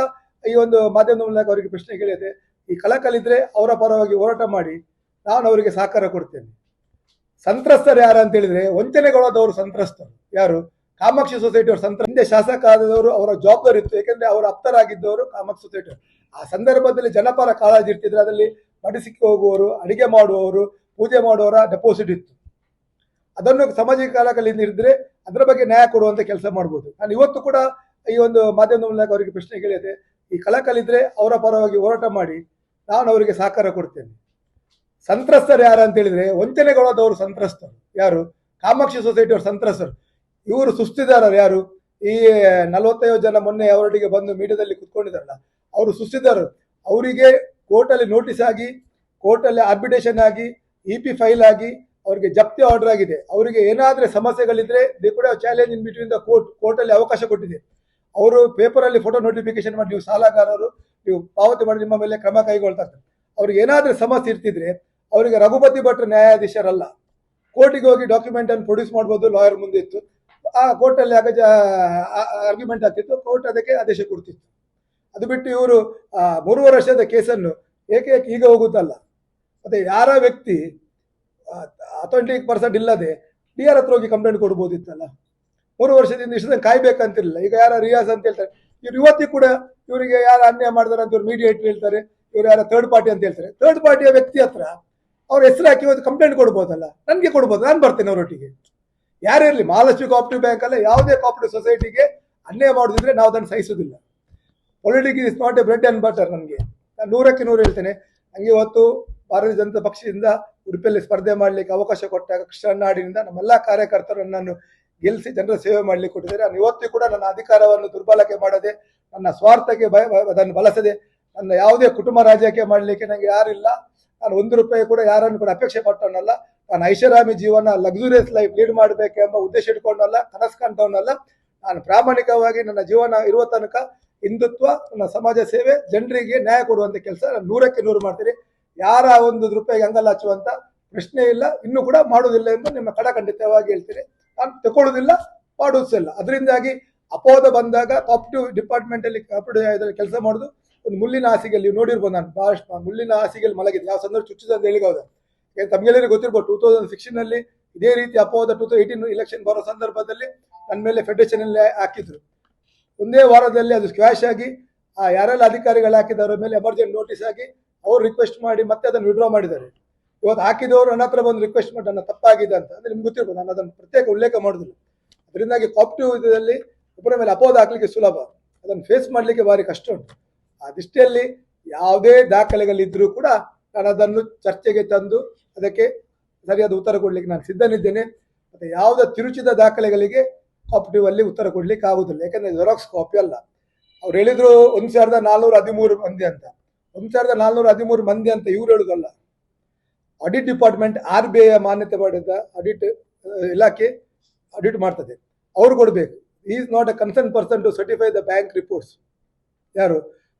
ಈ ಒಂದು ಮಾಧ್ಯಮದ ಮೂಲಕ ಅವರಿಗೆ ಪ್ರಶ್ನೆ ಕೇಳಿದೆ. ಈ ಕಳಕಲಿದ್ರೆ ಅವರ ಪರವಾಗಿ ಹೋರಾಟ ಮಾಡಿ ನಾನು ಅವರಿಗೆ ಸಹಕಾರ ಕೊಡ್ತೇನೆ. ಸಂತ್ರಸ್ತರು ಯಾರು ಅಂತ ಹೇಳಿದ್ರೆ ವಂಚನೆಗೊಳದವರು ಸಂತ್ರಸ್ತರು. ಯಾರು? ಕಾಮಾಕ್ಷಿ ಸೊಸೈಟಿ ಅವರು ಹಿಂದೆ ಶಾಸಕ ಆದವರು ಅವರ ಜವಾಬ್ದಾರಿ ಇತ್ತು, ಯಾಕಂದ್ರೆ ಅವರು ಆಪ್ತರಾಗಿದ್ದವರು ಕಾಮಾಕ್ಷಿ ಸೊಸೈಟಿ. ಆ ಸಂದರ್ಭದಲ್ಲಿ ಜನಪರ ಕಾಳಜಿ ಇರ್ತಿದ್ರೆ ಅದರಲ್ಲಿ ಮಡಿಸಿಕ್ಕೆ ಹೋಗುವವರು, ಅಡಿಗೆ ಮಾಡುವವರು, ಪೂಜೆ ಮಾಡುವವರ ಡೆಪಾಸಿಟ್ ಇತ್ತು. ಅದನ್ನು ಸಾಮಾಜಿಕ ಕಾಲಕಲಿಂದ ಇರಿದ್ರೆ ಅದರ ಬಗ್ಗೆ ನ್ಯಾಯ ಕೊಡುವಂತ ಕೆಲಸ ಮಾಡ್ಬೋದು. ನಾನು ಇವತ್ತು ಕೂಡ ಈ ಒಂದು ಮಾಧ್ಯಮದ ಮೂಲಕ ಅವರಿಗೆ ಪ್ರಶ್ನೆ ಕೇಳಿದೆ. ಈ ಕಳಕಲಿದ್ರೆ ಅವರ ಪರವಾಗಿ ಹೋರಾಟ ಮಾಡಿ ನಾನು ಅವರಿಗೆ ಸಹಕಾರ ಕೊಡ್ತೇನೆ. ಸಂತ್ರಸ್ತರು ಯಾರು ಅಂತ ಹೇಳಿದ್ರೆ ವಂಚನೆಗೊಳದವರು ಸಂತ್ರಸ್ತರು. ಯಾರು? ಕಾಮಾಕ್ಷಿ ಸೊಸೈಟಿ ಅವರು ಸಂತ್ರಸ್ತರು. ಇವರು ಸುಸ್ತಿದಾರರು. ಯಾರು? ಈ 45 ಜನ ಮೊನ್ನೆ ಅವರೊಟ್ಟಿಗೆ ಬಂದು ಮೀಡಿಯಾದಲ್ಲಿ ಕುತ್ಕೊಂಡಿದ್ದಾರಲ್ಲ, ಅವರು ಸುಸ್ತಿದಾರರು. ಅವರಿಗೆ ಕೋರ್ಟಲ್ಲಿ ನೋಟಿಸ್ ಆಗಿ, ಕೋರ್ಟಲ್ಲಿ ಆರ್ಬಿಟ್ರೇಷನ್ ಆಗಿ, ಇಪಿ ಫೈಲ್ ಆಗಿ ಅವರಿಗೆ ಜಪ್ತಿ ಆರ್ಡರ್ ಆಗಿದೆ. ಅವರಿಗೆ ಏನಾದ್ರೆ ಸಮಸ್ಯೆಗಳಿದ್ರೆ ದೇ ಕೂಡ ಚಾಲೆಂಜ್ ಇನ್ ಬಿಟ್ವೀನ್ ದ ಕೋರ್ಟಲ್ಲಿ ಅವಕಾಶ ಕೊಟ್ಟಿದೆ. ಅವರು ಪೇಪರಲ್ಲಿ ಫೋಟೋ ನೋಟಿಫಿಕೇಶನ್ ಮಾಡಿ, ನೀವು ಸಾಲಗಾರರು, ನೀವು ಪಾವತಿ ಮಾಡಿ, ನಿಮ್ಮ ಮೇಲೆ ಕ್ರಮ ಕೈಗೊಳ್ತಾರೆ. ಅವ್ರಿಗೆ ಏನಾದ್ರೂ ಸಮಸ್ಯೆ ಇರ್ತಿದ್ರೆ ಅವರಿಗೆ ರಘುಪತಿ ಭಟ್ರು ನ್ಯಾಯಾಧೀಶರಲ್ಲ, ಕೋರ್ಟಿಗೆ ಹೋಗಿ ಡಾಕ್ಯುಮೆಂಟ್ ಅನ್ನು ಪ್ರೊಡ್ಯೂಸ್ ಮಾಡ್ಬೋದು. ಲಾಯರ್ ಮುಂದೆ ಇತ್ತು, ಆ ಕೋರ್ಟಲ್ಲಿ ಆರ್ಗ್ಯುಮೆಂಟ್ ಆಗ್ತಿತ್ತು, ಕೋರ್ಟ್ ಅದಕ್ಕೆ ಆದೇಶ ಕೊಡ್ತಿತ್ತು. ಅದು ಬಿಟ್ಟು ಇವರು 3 ವರ್ಷದ ಕೇಸನ್ನು ಏಕೆ ಈಗ ಹೋಗುತ್ತಲ್ಲ. ಮತ್ತೆ ಯಾರ ವ್ಯಕ್ತಿ 20% ಇಲ್ಲದೆ ಡಿ.ಆರ್ ಹತ್ರ ಹೋಗಿ ಕಂಪ್ಲೇಂಟ್ ಕೊಡ್ಬೋದಿತ್ತಲ್ಲ. 3 ವರ್ಷದಿಂದ ಇಷ್ಟದ ಕಾಯ್ಬೇಕಂತಿರಲಿಲ್ಲ. ಈಗ ಯಾರ ರಿಯಾಜ್ ಅಂತ ಹೇಳ್ತಾರೆ, ಇವ್ರು ಇವತ್ತಿಗೆ ಕೂಡ ಇವರಿಗೆ ಯಾರು ಅನ್ಯಾಯ ಮಾಡಿದಾರೆ ಅಂತ ಇವ್ರು ಮೀಡಿಯೇಟರ್ ಹೇಳ್ತಾರೆ, ಇವ್ರು ಯಾರ ಥರ್ಡ್ ಪಾರ್ಟಿ ಅಂತ ಹೇಳ್ತಾರೆ. ಥರ್ಡ್ ಪಾರ್ಟಿಯ ವ್ಯಕ್ತಿ ಹತ್ರ ಅವ್ರ ಹೆಸರು ಹಾಕಿ ಒಂದು ಕಂಪ್ಲೇಂಟ್ ಕೊಡ್ಬೋದಲ್ಲ, ನನಗೆ ಕೊಡ್ಬೋದು, ನಾನು ಬರ್ತೇನೆ ಅವರೊಟ್ಟಿಗೆ. ಯಾರೇ ಇರಲಿ, ಮಹಾಲಕ್ಷ್ಮಿ ಕೋಆಪರೇಟಿವ್ ಬ್ಯಾಂಕ್ ಅಲ್ಲ, ಯಾವುದೇ ಕೋಆಪರೇಟಿವ್ ಸೊಸೈಟಿಗೆ ಅನ್ಯಾಯ ಮಾಡೋದಿದ್ರೆ ನಾವು ಅದನ್ನು ಸಹಿಸೋದಿಲ್ಲ. Politics is not a bread and butter. ನನಗೆ ನಾನು 100ಕ್ಕೆ 100 ಹೇಳ್ತೇನೆ. ನನಗೆ ಇವತ್ತು ಭಾರತೀಯ ಜನತಾ ಪಕ್ಷದಿಂದ ಉಡುಪಿಯಲ್ಲಿ ಸ್ಪರ್ಧೆ ಮಾಡಲಿಕ್ಕೆ ಅವಕಾಶ ಕೊಟ್ಟಾಗ ಕೃಷ್ಣನಾಡಿನಿಂದ ನಮ್ಮೆಲ್ಲ ಕಾರ್ಯಕರ್ತರು ನನ್ನನ್ನು ಗೆಲ್ಲಿಸಿ ಜನರ ಸೇವೆ ಮಾಡಲಿಕ್ಕೆ ಕೊಟ್ಟಿದ್ದಾರೆ. ನಾನು ಇವತ್ತೂ ಕೂಡ ನನ್ನ ಅಧಿಕಾರವನ್ನು ದುರ್ಬಳಕೆ ಮಾಡದೆ, ನನ್ನ ಸ್ವಾರ್ಥಕ್ಕೆ ಅದನ್ನು ಬಳಸದೆ, ನನ್ನ ಯಾವುದೇ ಕುಟುಂಬ ರಾಜಕೀಯ ಮಾಡಲಿಕ್ಕೆ ನನಗೆ ಯಾರಿಲ್ಲ. ನಾನು 1 ರೂಪಾಯಿ ಕೂಡ ಯಾರನ್ನು ಕೂಡ ಅಪೇಕ್ಷೆ ಪಟ್ಟವನಲ್ಲ. ನಾನು ಐಷಾರಾಮಿ ಜೀವನ, ಲಕ್ಸುರಿಯಸ್ ಲೈಫ್ ಲೀಡ್ ಮಾಡಬೇಕೆಂಬ ಉದ್ದೇಶ ಇಟ್ಕೊಂಡಲ್ಲ, ಕನಸು ಕಾಣ್ತವನಲ್ಲ. ನಾನು ಪ್ರಾಮಾಣಿಕವಾಗಿ ನನ್ನ ಜೀವನ ಇರುವ ತನಕ ಹಿಂದುತ್ವ, ನನ್ನ ಸಮಾಜ ಸೇವೆ, ಜನರಿಗೆ ನ್ಯಾಯ ಕೊಡುವಂತ ಕೆಲಸ ನಾನು 100ಕ್ಕೆ 100 ಮಾಡ್ತೀನಿ. ಯಾರ 1 ರೂಪಾಯಿಗೆ ಅಂಗಲ್ಲ ಹಚ್ಚುವಂತ ಪ್ರಶ್ನೆ ಇಲ್ಲ, ಇನ್ನೂ ಕೂಡ ಮಾಡುವುದಿಲ್ಲ ಎಂದು ನಿಮ್ಮ ಕಡಖಂಡಿತವಾಗಿ ಹೇಳ್ತೀನಿ. ನಾನು ತಗೊಳ್ಳುವುದಿಲ್ಲ, ಮಾಡುವುದಿಲ್ಲ. ಅದರಿಂದಾಗಿ ಅಪವಾದ ಬಂದಾಗ ಕಾಪರೇಟಿವ್ ಡಿಪಾರ್ಟ್ಮೆಂಟ್ ಅಲ್ಲಿ ಕಾಪರೇಟಿವ್ ಕೆಲಸ ಮಾಡುದು ಒಂದು ಮುಳ್ಳಿನ ಹಾಸಿಗೆಯಲ್ಲಿ ನೋಡಿರ್ಬೋದು. ನಾನು ಬಹಳಷ್ಟು ಮುಳ್ಳಿನ ಹಾಸಿಗೆಯಲ್ಲಿ ಮಲಗಿದೆ. ಯಾವ ಸಂದರ್ಭ ಚುಚ್ಚಿದ ಅಂತ ಹೇಳಿಗೋದು ತಮಗೆಲ್ಲರಿಗೂ ಗೊತ್ತಿರ್ಬೋದು. 2016 ಇದೇ ರೀತಿ ಅಪವಾದ 2018 ಇಲೆಕ್ಷನ್ ಬರೋ ಸಂದರ್ಭದಲ್ಲಿ ನನ್ನ ಮೇಲೆ ಫೆಡರೇಷನ್ ಅಲ್ಲಿ ಹಾಕಿದ್ರು. ಒಂದೇ ವಾರದಲ್ಲಿ ಅದು ಸ್ಕ್ವಾಶ್ ಆಗಿ ಯಾರೆಲ್ಲ ಅಧಿಕಾರಿಗಳು ಹಾಕಿದವರ ಮೇಲೆ ಎಮರ್ಜೆನ್ಸಿ ನೋಟಿಸ್ ಆಗಿ ಅವ್ರು ರಿಕ್ವೆಸ್ಟ್ ಮಾಡಿ ಮತ್ತೆ ಅದನ್ನು ವಿಡ್ರಾ ಮಾಡಿದ್ದಾರೆ. ಇವತ್ತು ಹಾಕಿದವರು ನನ್ನ ಹತ್ರ ಬಂದು ರಿಕ್ವೆಸ್ಟ್ ಮಾಡಿ ನನ್ನ ತಪ್ಪಾಗಿದೆ ಅಂತ. ಅಂದ್ರೆ ನಿಮ್ಗೆ ಗೊತ್ತಿರ್ಬೋದು, ನಾನು ಅದನ್ನು ಪ್ರತ್ಯೇಕ ಉಲ್ಲೇಖ ಮಾಡುದಿಲ್ಲ. ಅದರಿಂದಾಗಿ ಕಾಪರೇಟಿವ್ ಇದರಲ್ಲಿ ಒಬ್ಬರ ಮೇಲೆ ಅಪವಾದ ಹಾಕ್ಲಿಕ್ಕೆ ಸುಲಭ, ಅದನ್ನು ಫೇಸ್ ಮಾಡಲಿಕ್ಕೆ ಭಾರಿ ಕಷ್ಟ ಉಂಟು. ಆ ದೃಷ್ಟಿಯಲ್ಲಿ ಯಾವುದೇ ದಾಖಲೆಗಳಿದ್ರೂ ಕೂಡ ನಾನು ಅದನ್ನು ಚರ್ಚೆಗೆ ತಂದು ಅದಕ್ಕೆ ಸರಿಯಾದ ಉತ್ತರ ಕೊಡ್ಲಿಕ್ಕೆ ನಾನು ಸಿದ್ಧನಿದ್ದೇನೆ. ಮತ್ತೆ ಯಾವುದೇ ತಿರುಚಿದ ದಾಖಲೆಗಳಿಗೆ ಕಾಪರೇಟಿವ್ ಅಲ್ಲಿ ಉತ್ತರ ಕೊಡ್ಲಿಕ್ಕೆ ಆಗುದಿಲ್ಲ, ಯಾಕಂದ್ರೆ ಜೆರಾಕ್ಸ್ ಕಾಪಿ ಅಲ್ಲ. ಅವ್ರು ಹೇಳಿದ್ರು 1413 ಮಂದಿ ಅಂತ. 1413 ಮಂದಿ ಅಂತ ಇವ್ರು ಹೇಳುದಲ್ಲ. ಆಡಿಟ್ ಡಿಪಾರ್ಟ್ಮೆಂಟ್ RBI ಮಾನ್ಯತೆ ಪಡೆದ ಆಡಿಟ್ ಇಲಾಖೆ ಆಡಿಟ್ ಮಾಡ್ತದೆ, ಅವ್ರು ಕೊಡಬೇಕು. Is not a concern person to certify the bank reports. ಯಾರು?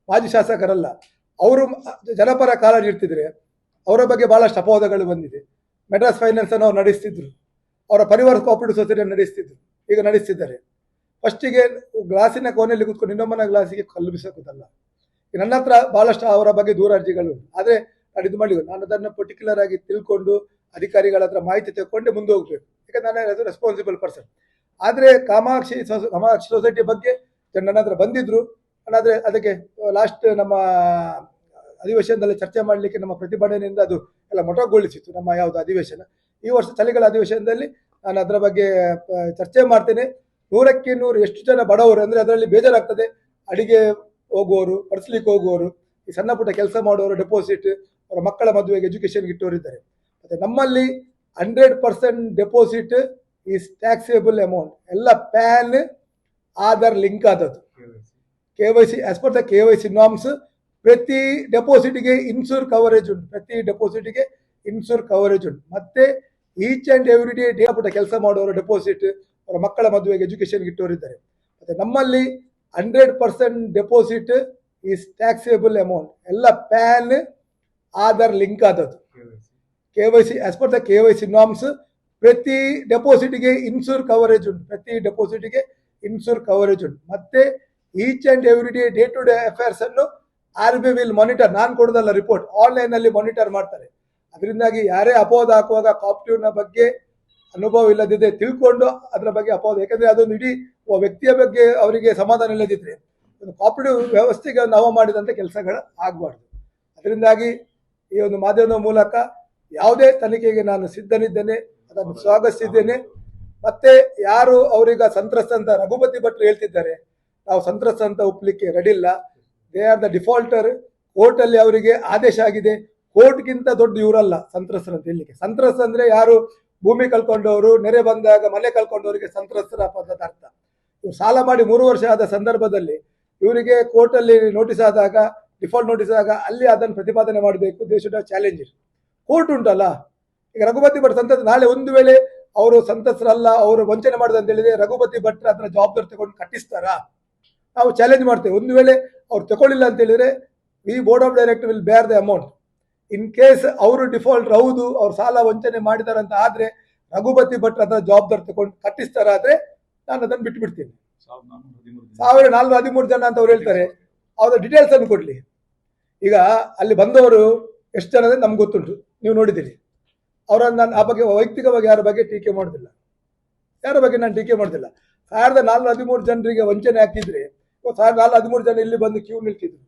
ಮಾಜಿ ಶಾಸಕರಲ್ಲ. ಅವರು ಜನಪರ ಕಾಳಜಿ ಇರ್ತಿದ್ರೆ ಅವರ ಬಗ್ಗೆ ಬಹಳಷ್ಟು ಅಪವಾದಗಳು ಬಂದಿದೆ. ಮೆಡ್ರಾಸ್ ಫೈನಾನ್ಸ್ ಅನ್ನು ಅವ್ರು ನಡೆಸ್ತಿದ್ರು, ಅವರ ಪರಿವಾರ ಕೋಆಪರೇಟಿವ್ ಸೊಸೈಟಿ ನಡೆಸ್ತಿದ್ರು, ಈಗ ನಡೆಸ್ತಿದ್ದಾರೆ. ಫಸ್ಟಿಗೆ ಗ್ಲಾಸಿನ ಕೋಣೆಯಲ್ಲಿ ಕೂತ್ಕೊಂಡು ಇನ್ನೊಮ್ಮನ ಗ್ಲಾಸಿಗೆ ಕಲ್ಲು ಬಿಸಾಕುದಲ್ಲ. ನನ್ನ ಹತ್ರ ಬಹಳಷ್ಟು ಅವರ ಬಗ್ಗೆ ದೂರಾರ್ಜಿಗಳು. ಆದರೆ ನಾನು ಇದು ಮಾಡಿದ್ರು, ನಾನು ಅದನ್ನು ಪರ್ಟಿಕ್ಯುಲರ್ ಆಗಿ ತಿಳ್ಕೊಂಡು ಅಧಿಕಾರಿಗಳ ಹತ್ರ ಮಾಹಿತಿ ತಗೊಂಡೆ ಮುಂದೆ ಹೋಗ್ಬೇಕು, ಯಾಕಂದ್ರೆ ನಾನು ರೆಸ್ಪಾನ್ಸಿಬಲ್ ಪರ್ಸನ್. ಆದರೆ ಕಾಮಾಕ್ಷಿ ಸೊಸೈಟಿ ಬಗ್ಗೆ ನನ್ನ ಹತ್ರ ಬಂದಿದ್ರು. ಆದರೆ ಅದಕ್ಕೆ ಲಾಸ್ಟ್ ನಮ್ಮ ಅಧಿವೇಶನದಲ್ಲಿ ಚರ್ಚೆ ಮಾಡಲಿಕ್ಕೆ ನಮ್ಮ ಪ್ರತಿಭಟನೆಯಿಂದ ಅದು ಎಲ್ಲ ಮೊಟಕುಗೊಳಿಸಿತ್ತು ನಮ್ಮ ಯಾವುದು ಅಧಿವೇಶನ. ಈ ವರ್ಷ ಚಳಿಗಾಲ ಅಧಿವೇಶನದಲ್ಲಿ ನಾನು ಅದರ ಬಗ್ಗೆ ಚರ್ಚೆ ಮಾಡ್ತೇನೆ. 100ಕ್ಕೆ 100 ಎಷ್ಟು ಜನ ಬಡವರು ಅಂದರೆ ಅದರಲ್ಲಿ ಬೇಜಾರಾಗ್ತದೆ. ಅಡಿಗೆ ಹೋಗುವವರು, ಪಡಿಸ್ಲಿಕ್ಕೆ ಹೋಗುವವರು, ಈ ಸಣ್ಣ ಪುಟ್ಟ ಕೆಲಸ ಮಾಡುವವರು, ಡೆಪಾಸಿಟ್, ಅವರ ಮಕ್ಕಳ ಮದುವೆಗೆ ಎಜುಕೇಷನ್ಗೆ ಇಟ್ಟವರಿದ್ದಾರೆ. ಮತ್ತು ನಮ್ಮಲ್ಲಿ 100% ಡೆಪಾಸಿಟ್ ಈಸ್ ಟ್ಯಾಕ್ಸೇಬಲ್ ಅಮೌಂಟ್. ಎಲ್ಲ ಪ್ಯಾನ್ ಆಧಾರ್ ಲಿಂಕ್ ಆದದ್ದು. KYC as per the KYC norms. ಪ್ರತಿ ಡೆಪಾಸಿಟ್ಗೆ ಇನ್ಸೂರ್ ಕವರೇಜ್ ಉಂಟು. ಮತ್ತೆ ಈಚ್ ಆ್ಯಂಡ್ ಎವ್ರಿ ಡೇ ಪುಟ್ಟ ಕೆಲಸ ಮಾಡುವವರು, ಡೆಪಾಸಿಟ್, ಅವರ ಮಕ್ಕಳ ಮದುವೆಗೆ ಎಜುಕೇಷನ್ಗೆ ಇಟ್ಟವರಿದ್ದಾರೆ. ಮತ್ತು ನಮ್ಮಲ್ಲಿ 100% ಡೆಪಾಸಿಟ್ ಈಸ್ ಟ್ಯಾಕ್ಸೇಬಲ್ ಅಮೌಂಟ್. ಎಲ್ಲ ಪ್ಯಾನ್ ಆಧಾರ್ ಲಿಂಕ್ ಆದದ್ದು. KYC as per the KYC norms. ಪ್ರತಿ ಡೆಪಾಸಿಟ್ಗೆ ಇನ್ಸೂರ್ ಕವರೇಜ್ ಉಂಟು. ಮತ್ತೆ each and every day to day affairs ಅನ್ನು RBI ವಿಲ್ ಮಾನಿಟರ್. ನಾನು ಕೊಡೋದಲ್ಲ ರಿಪೋರ್ಟ್, ಆನ್ಲೈನ್ ಅಲ್ಲಿ ಮಾನಿಟರ್ ಮಾಡ್ತಾರೆ. ಅದರಿಂದಾಗಿ ಯಾರೇ ಅಪವಾದ ಹಾಕುವಾಗ ಕಾಪ್ಟಿವ್ನ ಬಗ್ಗೆ ಅನುಭವ ಇಲ್ಲದಿದೆ ತಿಳ್ಕೊಂಡು ಅದರ ಬಗ್ಗೆ ಅಪವಾದ, ಯಾಕಂದ್ರೆ ಅದೊಂದು ಇಡೀ ವ್ಯಕ್ತಿಯ ಬಗ್ಗೆ ಅವರಿಗೆ ಸಮಾಧಾನ ಇಲ್ಲದಿದ್ರೆ ಒಂದು ಕಾಪ್ಟಿವ್ ವ್ಯವಸ್ಥೆಗೆ ನಾವು ಮಾಡಿದಂಥ ಕೆಲಸಗಳು ಆಗಬಾರ್ದು. ಅದರಿಂದಾಗಿ ಈ ಒಂದು ಮಾಧ್ಯಮದ ಮೂಲಕ ಯಾವುದೇ ತನಿಖೆಗೆ ನಾನು ಸಿದ್ಧನಿದ್ದೇನೆ, ಅದನ್ನು ಸ್ವಾಗತಿಸಿದ್ದೇನೆ. ಮತ್ತೆ ಯಾರು ಅವರೀಗ ಸಂತ್ರಸ್ತ ಅಂತ ರಘುಪತಿ ಭಟ್ರು ಹೇಳ್ತಿದ್ದಾರೆ, ನಾವು ಸಂತ್ರಸ್ತ ಅಂತ ಒಪ್ಪಲಿಕ್ಕೆ ರೆಡಿ ಇಲ್ಲ. They are the defaulter. ಕೋರ್ಟಲ್ಲಿ ಅವರಿಗೆ ಆದೇಶ ಆಗಿದೆ. ಕೋರ್ಟ್ಗಿಂತ ದೊಡ್ಡ ಇವರಲ್ಲ ಸಂತ್ರಸ್ತರು ಅಂತ ಹೇಳಲಿಕ್ಕೆ. ಸಂತ್ರಸ್ತ ಅಂದ್ರೆ ಯಾರು ಭೂಮಿ ಕಳ್ಕೊಂಡವರು, ನೆರೆ ಬಂದಾಗ ಮನೆ ಕಳ್ಕೊಂಡವರಿಗೆ ಸಂತ್ರಸ್ತರ ಪದದ ಅರ್ಥ. ಇವರು ಸಾಲ ಮಾಡಿ 3 ವರ್ಷ ಆದ ಸಂದರ್ಭದಲ್ಲಿ ಇವರಿಗೆ ಕೋರ್ಟಲ್ಲಿ ನೋಟಿಸ್ ಆದಾಗ, ಡಿಫಾಲ್ಟ್ ನೋಟಿಸ್ ಆದಾಗ ಅಲ್ಲಿ ಅದನ್ನು ಪ್ರತಿಪಾದನೆ ಮಾಡಬೇಕು. ದೇಶದ ಚಾಲೆಂಜ್ ಕೋರ್ಟ್ ಉಂಟಲ್ಲ. ಈಗ ರಘುಪತಿ ಭಟ್ ಸಂತ್ರಸ್ತ, ನಾಳೆ ಒಂದು ವೇಳೆ ಅವರು ಸಂತ್ರಸ್ತರಲ್ಲ, ಅವರು ವಂಚನೆ ಮಾಡಿದ ಅಂತ ಹೇಳಿದ್ರೆ ರಘುಪತಿ ಭಟ್ರ ಅದರ ಜವಾಬ್ದಾರಿ ತಗೊಂಡು ಕಟ್ಟಿಸ್ತಾರಾ? ನಾವು ಚಾಲೆಂಜ್ ಮಾಡ್ತೇವೆ. ಒಂದು ವೇಳೆ ಅವ್ರು ತಗೊಳ್ಳಿಲ್ಲ ಅಂತ ಹೇಳಿದ್ರೆ we board of director will bear the amount. In case ಅವರು ಡಿಫಾಲ್ಟ್ ಹೌದು, ಅವ್ರು ಸಾಲ ವಂಚನೆ ಮಾಡಿದಾರೆ ಅಂತ ಆದ್ರೆ ರಘುಪತಿ ಭಟ್ರ ಅದರ ಜವಾಬ್ದಾರಿ ತಗೊಂಡು ಕಟ್ಟಿಸ್ತಾರಾದ್ರೆ ನಾನು ಅದನ್ನು ಬಿಟ್ಬಿಡ್ತೀನಿ. 1413 ಜನ ಅಂತ ಅವ್ರು ಹೇಳ್ತಾರೆ. ಅವ್ರ ಡೀಟೇಲ್ಸ್ ಅನ್ನು ಕೊಡ್ಲಿ. ಈಗ ಅಲ್ಲಿ ಬಂದವರು ಎಷ್ಟು ಜನ ಅಂದ್ರೆ ನಮ್ಗೆ ಗೊತ್ತುಂಟು, ನೀವು ನೋಡಿದ್ದೀರಿ. ಅವರನ್ನು ನಾನು ಆ ಬಗ್ಗೆ ವೈಯಕ್ತಿಕವಾಗಿ ಯಾರ ಬಗ್ಗೆ ಟೀಕೆ ಮಾಡೋದಿಲ್ಲ. 1413 ಜನರಿಗೆ ವಂಚನೆ ಹಾಕಿದ್ರೆ 1413 ಜನ ಇಲ್ಲಿ ಬಂದು ಕ್ಯೂ ನಿಲ್ತಿದ್ರು.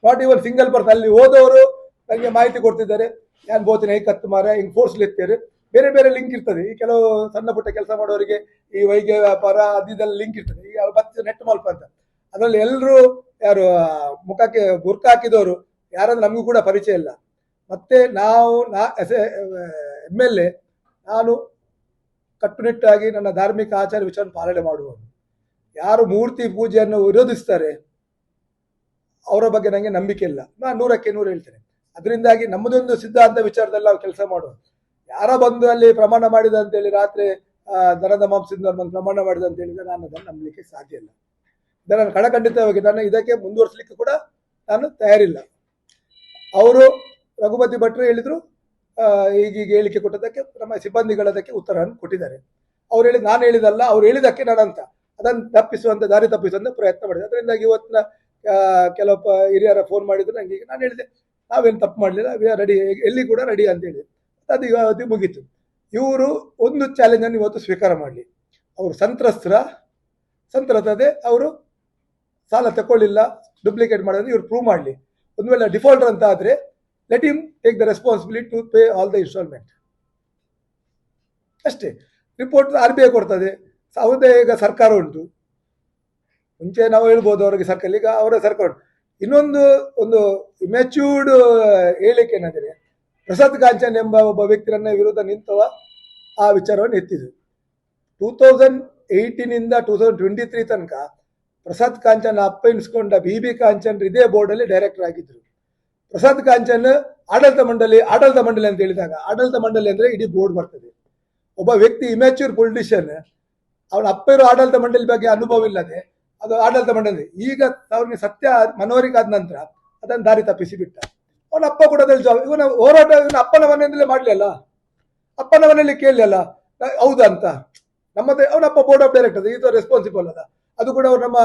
Not even single person. ಅಲ್ಲಿ ಹೋದವರು ನನಗೆ ಮಾಹಿತಿ ಕೊಡ್ತಿದ್ದಾರೆ, ಯಾನ್ ಬೋತಿನ ಕತ್ತು ಮಾರ ಹಿಂಗೆ ಫೋರ್ಸ್ ಲೆತ್ತೇರು, ಬೇರೆ ಬೇರೆ ಲಿಂಕ್ ಇರ್ತದೆ. ಈ ಕೆಲವು ಸಣ್ಣ ಪುಟ್ಟ ಕೆಲಸ ಮಾಡೋರಿಗೆ ಈ ವೈದ್ಯ ವ್ಯಾಪಾರ ಅದೆಲ್ಲ ಲಿಂಕ್ ಇರ್ತದೆ. ಈಗ ಮತ್ತೆ ನೆಟ್ ಮಲ್ಪ ಅಂತ ಅದರಲ್ಲಿ ಎಲ್ಲರೂ ಯಾರು ಮುಖಕ್ಕೆ ಬುರ್ಕ ಹಾಕಿದವರು ಯಾರಂದ್ರೆ ನಮಗೂ ಕೂಡ ಪರಿಚಯ ಇಲ್ಲ. ಮತ್ತೆ ನಾವು MLA ನಾನು ಕಟ್ಟುನಿಟ್ಟಾಗಿ ನನ್ನ ಧಾರ್ಮಿಕ ಆಚಾರ ವಿಚಾರ ಪಾಲನೆ ಮಾಡುವವರು. ಯಾರು ಮೂರ್ತಿ ಪೂಜೆಯನ್ನು ವಿರೋಧಿಸ್ತಾರೆ ಅವರ ಬಗ್ಗೆ ನನಗೆ ನಂಬಿಕೆ ಇಲ್ಲ. ನಾನು 100ಕ್ಕೆ 100 ಹೇಳ್ತೇನೆ. ಅದರಿಂದಾಗಿ ನಮ್ಮದೊಂದು ಸಿದ್ಧಾಂತ ವಿಚಾರದಲ್ಲಿ ನಾವು ಕೆಲಸ ಮಾಡುವ. ಯಾರ ಬಂದು ಅಲ್ಲಿ ಪ್ರಮಾಣ ಮಾಡಿದ ಅಂತೇಳಿ ರಾತ್ರಿ ದನದ ಮಾಂಸದಿಂದ ಬಂದು ಪ್ರಮಾಣ ಮಾಡಿದ ಅಂತ ಹೇಳಿದ್ರೆ ನಾನು ಅದನ್ನು ನಂಬಲಿಕ್ಕೆ ಸಾಧ್ಯ ಇಲ್ಲ. ಇದನ್ನು ಕಡಖಂಡಿತವಾಗಿ ನಾನು ಇದಕ್ಕೆ ಮುಂದುವರಿಸಲಿಕ್ಕೆ ಕೂಡ ನಾನು ತಯಾರಿಲ್ಲ. ಅವರು ರಘುಪತಿ ಭಟ್ರು ಹೇಳಿದ್ರು, ಈಗೀಗ ಹೇಳಿಕೆ ಕೊಟ್ಟದಕ್ಕೆ ನಮ್ಮ ಸಿಬ್ಬಂದಿಗಳದಕ್ಕೆ ಉತ್ತರವನ್ನು ಕೊಟ್ಟಿದ್ದಾರೆ. ಅವ್ರು ಹೇಳಿದ ನಾನು ಹೇಳಿದಲ್ಲ, ಅವ್ರು ಹೇಳಿದಕ್ಕೆ ನಾನಂತ ಅದನ್ನು ದಾರಿ ತಪ್ಪಿಸುವಂತ ಪ್ರಯತ್ನ ಮಾಡಿದೆ. ಅದರಿಂದಾಗಿ ಇವತ್ತಿನ ಕೆಲವು ಹಿರಿಯರ ಫೋನ್ ಮಾಡಿದ್ರು ನನಗೆ. ನಾನು ಹೇಳಿದೆ ನಾವೇನು ತಪ್ಪು ಮಾಡಲಿಲ್ಲ, ವಿ ಆರ್ ರೆಡಿ, ಎಲ್ಲಿ ಕೂಡ ರೆಡಿ ಅಂತ ಹೇಳಿದೆ. ಅದು ಇವತ್ತು ಮುಗೀತು. ಇವರು ಒಂದು ಚಾಲೆಂಜನ್ನು ಇವತ್ತು ಸ್ವೀಕಾರ ಮಾಡಲಿ. ಅವರು ಸಂತ್ರಸ್ತದೆ, ಅವರು ಸಾಲ ತಗೊಳ್ಳಿಲ್ಲ, ಡೂಪ್ಲಿಕೇಟ್ ಮಾಡೋದು ಇವ್ರು ಪ್ರೂವ್ ಮಾಡಲಿ. ಒಂದು ವೇಳೆ ಡಿಫಾಲ್ಟರ್ ಅಂತ ಆದರೆ let him take the responsibility to pay all the instalment ಅಷ್ಟೇ. ರಿಪೋರ್ಟ್ RBI ಕೊಡ್ತದೆ. ಯಾವುದೇ ಈಗ ಸರ್ಕಾರ ಉಂಟು, ಮುಂಚೆ ನಾವು ಹೇಳ್ಬೋದು ಅವರಿಗೆ ಸರ್ಕಾರ, ಈಗ ಅವರ ಸರ್ಕಾರ ಉಂಟು. ಇನ್ನೊಂದು ಒಂದು ಮೆಚ್ಯೂರ್ಡ್ ಹೇಳಿಕೆ ಏನಂದರೆ, ಪ್ರಸಾದ್ ಕಾಂಚನ್ ಎಂಬ ಒಬ್ಬ ವ್ಯಕ್ತಿಯನ್ನ ವಿರುದ್ಧ ನಿಂತವ ಆ ವಿಚಾರವನ್ನು ಎತ್ತಿದ್ರು. 2018 2023 ತನಕ ಪ್ರಸಾದ್ ಕಾಂಚನ್ ಅಪ್ಪ ಎನಿಸ್ಕೊಂಡ BB ಕಾಂಚನ್ ಇದೇ ಬೋರ್ಡಲ್ಲಿ ಡೈರೆಕ್ಟರ್ ಆಗಿದ್ರು. ಪ್ರಸಾದ್ ಕಾಂಚನ್ ಆಡಳಿತ ಮಂಡಳಿ ಅಂತ ಹೇಳಿದಾಗ, ಆಡಳಿತ ಮಂಡಳಿ ಅಂದ್ರೆ ಇಡೀ ಬೋರ್ಡ್ ಬರ್ತದೆ. ಒಬ್ಬ ವ್ಯಕ್ತಿ ಇಮ್ಯಾಚ್ಯೂರ್ ಪೊಲಿಟಿಷಿಯನ್, ಅವನ ಅಪ್ಪ ಇರೋ ಆಡಳಿತ ಮಂಡಳಿ ಬಗ್ಗೆ ಅನುಭವ ಇಲ್ಲದೆ ಅದು ಆಡಳಿತ ಮಂಡಳಿ. ಈಗ ಅವ್ರಿಗೆ ಸತ್ಯ ಮನವರಿಕೆ ಆದ ನಂತರ ಅದನ್ನು ದಾರಿ ತಪ್ಪಿಸಿ ಬಿಟ್ಟ. ಅವನ ಅಪ್ಪ ಕೂಡ ಇವನ ಹೋರಾಟ ಇವನ ಅಪ್ಪನ ಮನೆಯಿಂದಲೇ ಮಾಡಲಿಲ್ಲ, ಅಪ್ಪನ ಮನೆಯಲ್ಲಿ ಕೇಳಲಿಲ್ಲ ಹೌದಾ ಅಂತ. ನಮ್ಮದೇ ಅವನಪ್ಪ ಬೋರ್ಡ್ ಆಫ್ ಡೈರೆಕ್ಟರ್, ಇದು ರೆಸ್ಪಾನ್ಸಿಬಲ್ ಅಲ್ಲ. ಅದು ಕೂಡ ಅವ್ರು ನಮ್ಮ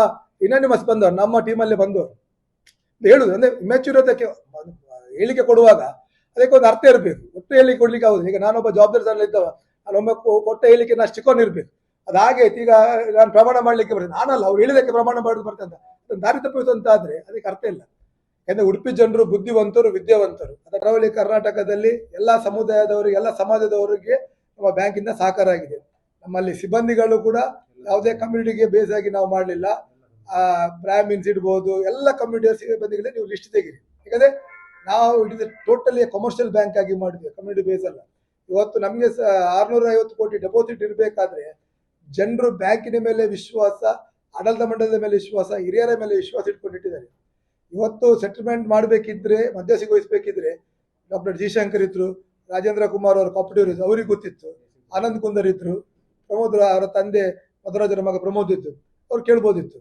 ಇನಾನಿಮಸ್ ಬಂದವರು, ನಮ್ಮ ಟೀಮಲ್ಲಿ ಬಂದವರು ಹೇಳುದು. ಅಂದ್ರೆ ಇಮ್ಯಾಚ್ಯೂರ್ ಅದಕ್ಕೆ ಹೇಳಿಕೆ ಕೊಡುವಾಗ ಅದಕ್ಕೆ ಒಂದು ಅರ್ಥ ಇರಬೇಕು. ಒಟ್ಟು ಹೇಳಿಕೆ ಕೊಡ್ಲಿಕ್ಕೆ ಆಗುದು. ಈಗ ನಾನೊಬ್ಬ ಜವಾಬ್ದಾರಿ ಸ್ಥಾನದಲ್ಲಿ ಇದ್ದವ, ನಾನೊಮ್ಮೆ ಕೊಟ್ಟ ಹೇಳಿಕೆ ನಾನು ಚಿಕ್ಕೊಂಡಿರ್ಬೇಕು. ಅದು ಹಾಗೆ ಈಗ ನಾನು ಪ್ರಮಾಣ ಮಾಡಲಿಕ್ಕೆ ಬರ್ತದೆ, ನಾನಲ್ಲ ಅವ್ರು ಹೇಳಿದಕ್ಕೆ ಪ್ರಮಾಣ ಮಾಡೋದು ಬರ್ತದೆ ಅಂತ ದಾರಿ ತಪ್ಪಿತು ಅಂತ ಆದ್ರೆ ಅದಕ್ಕೆ ಅರ್ಥ ಇಲ್ಲ. ಯಾಕಂದ್ರೆ ಉಡುಪಿ ಜನರು ಬುದ್ಧಿವಂತರು, ವಿದ್ಯಾವಂತರು. ಕರಾವಳಿ ಕರ್ನಾಟಕದಲ್ಲಿ ಎಲ್ಲ ಸಮುದಾಯದವರಿಗೆ, ಎಲ್ಲ ಸಮಾಜದವರಿಗೆ ನಮ್ಮ ಬ್ಯಾಂಕಿಂದ ಸಹಕಾರ ಆಗಿದೆ. ನಮ್ಮಲ್ಲಿ ಸಿಬ್ಬಂದಿಗಳು ಕೂಡ ಯಾವುದೇ ಕಮ್ಯುನಿಟಿಗೆ ಬೇಸ್ ಆಗಿ ನಾವು ಮಾಡಲಿಲ್ಲ. ಬ್ರಾಹ್ಮಿನ್ಸ್ ಇಡ್ಬೋದು, ಎಲ್ಲ ಕಮ್ಯುನಿಟಿ ಬಂದಿಗೆ ನೀವು ಲಿಸ್ಟ್ ತೆಗೀರಿ. ಯಾಕಂದ್ರೆ ನಾವು it is totally commercial bank ಆಗಿ ಮಾಡಿದ್ವಿ, ಕಮ್ಯುನಿಟಿ ಬೇಸ್ ಅಲ್ಲ. ಇವತ್ತು ನಮಗೆ 650 ಕೋಟಿ ಡೆಪಾಸಿಟ್ ಇರಬೇಕಾದ್ರೆ ಜನರು ಬ್ಯಾಂಕಿನ ಮೇಲೆ ವಿಶ್ವಾಸ, ಆಡಳಿತ ಮಂಡಲದ ಮೇಲೆ ವಿಶ್ವಾಸ, ಹಿರಿಯರ ಮೇಲೆ ವಿಶ್ವಾಸ ಇಟ್ಕೊಂಡಿಟ್ಟಿದ್ದಾರೆ. ಇವತ್ತು ಸೆಟಲ್ಮೆಂಟ್ ಮಾಡಬೇಕಿದ್ರೆ, ಮಧ್ಯಸ್ಥಿಕೆ ವಹಿಸಬೇಕಿದ್ರೆ ಡಾಕ್ಟರ್ ಜಿ ಶಂಕರ್ ಇದ್ರು, ರಾಜೇಂದ್ರ ಕುಮಾರ್ ಅವರು ಕಾಪರೇಟಿವ್ ಇದ್ರು, ಅವ್ರಿಗೆ ಗೊತ್ತಿತ್ತು. ಆನಂದ್ ಕುಂದರ್ ಇದ್ರು, ಪ್ರಮೋದ್ ಅವರ ತಂದೆ ಮಧುರಾಜರ ಮಗ ಪ್ರಮೋದ್ ಇದ್ರು, ಅವ್ರು ಕೇಳ್ಬೋದಿತ್ತು.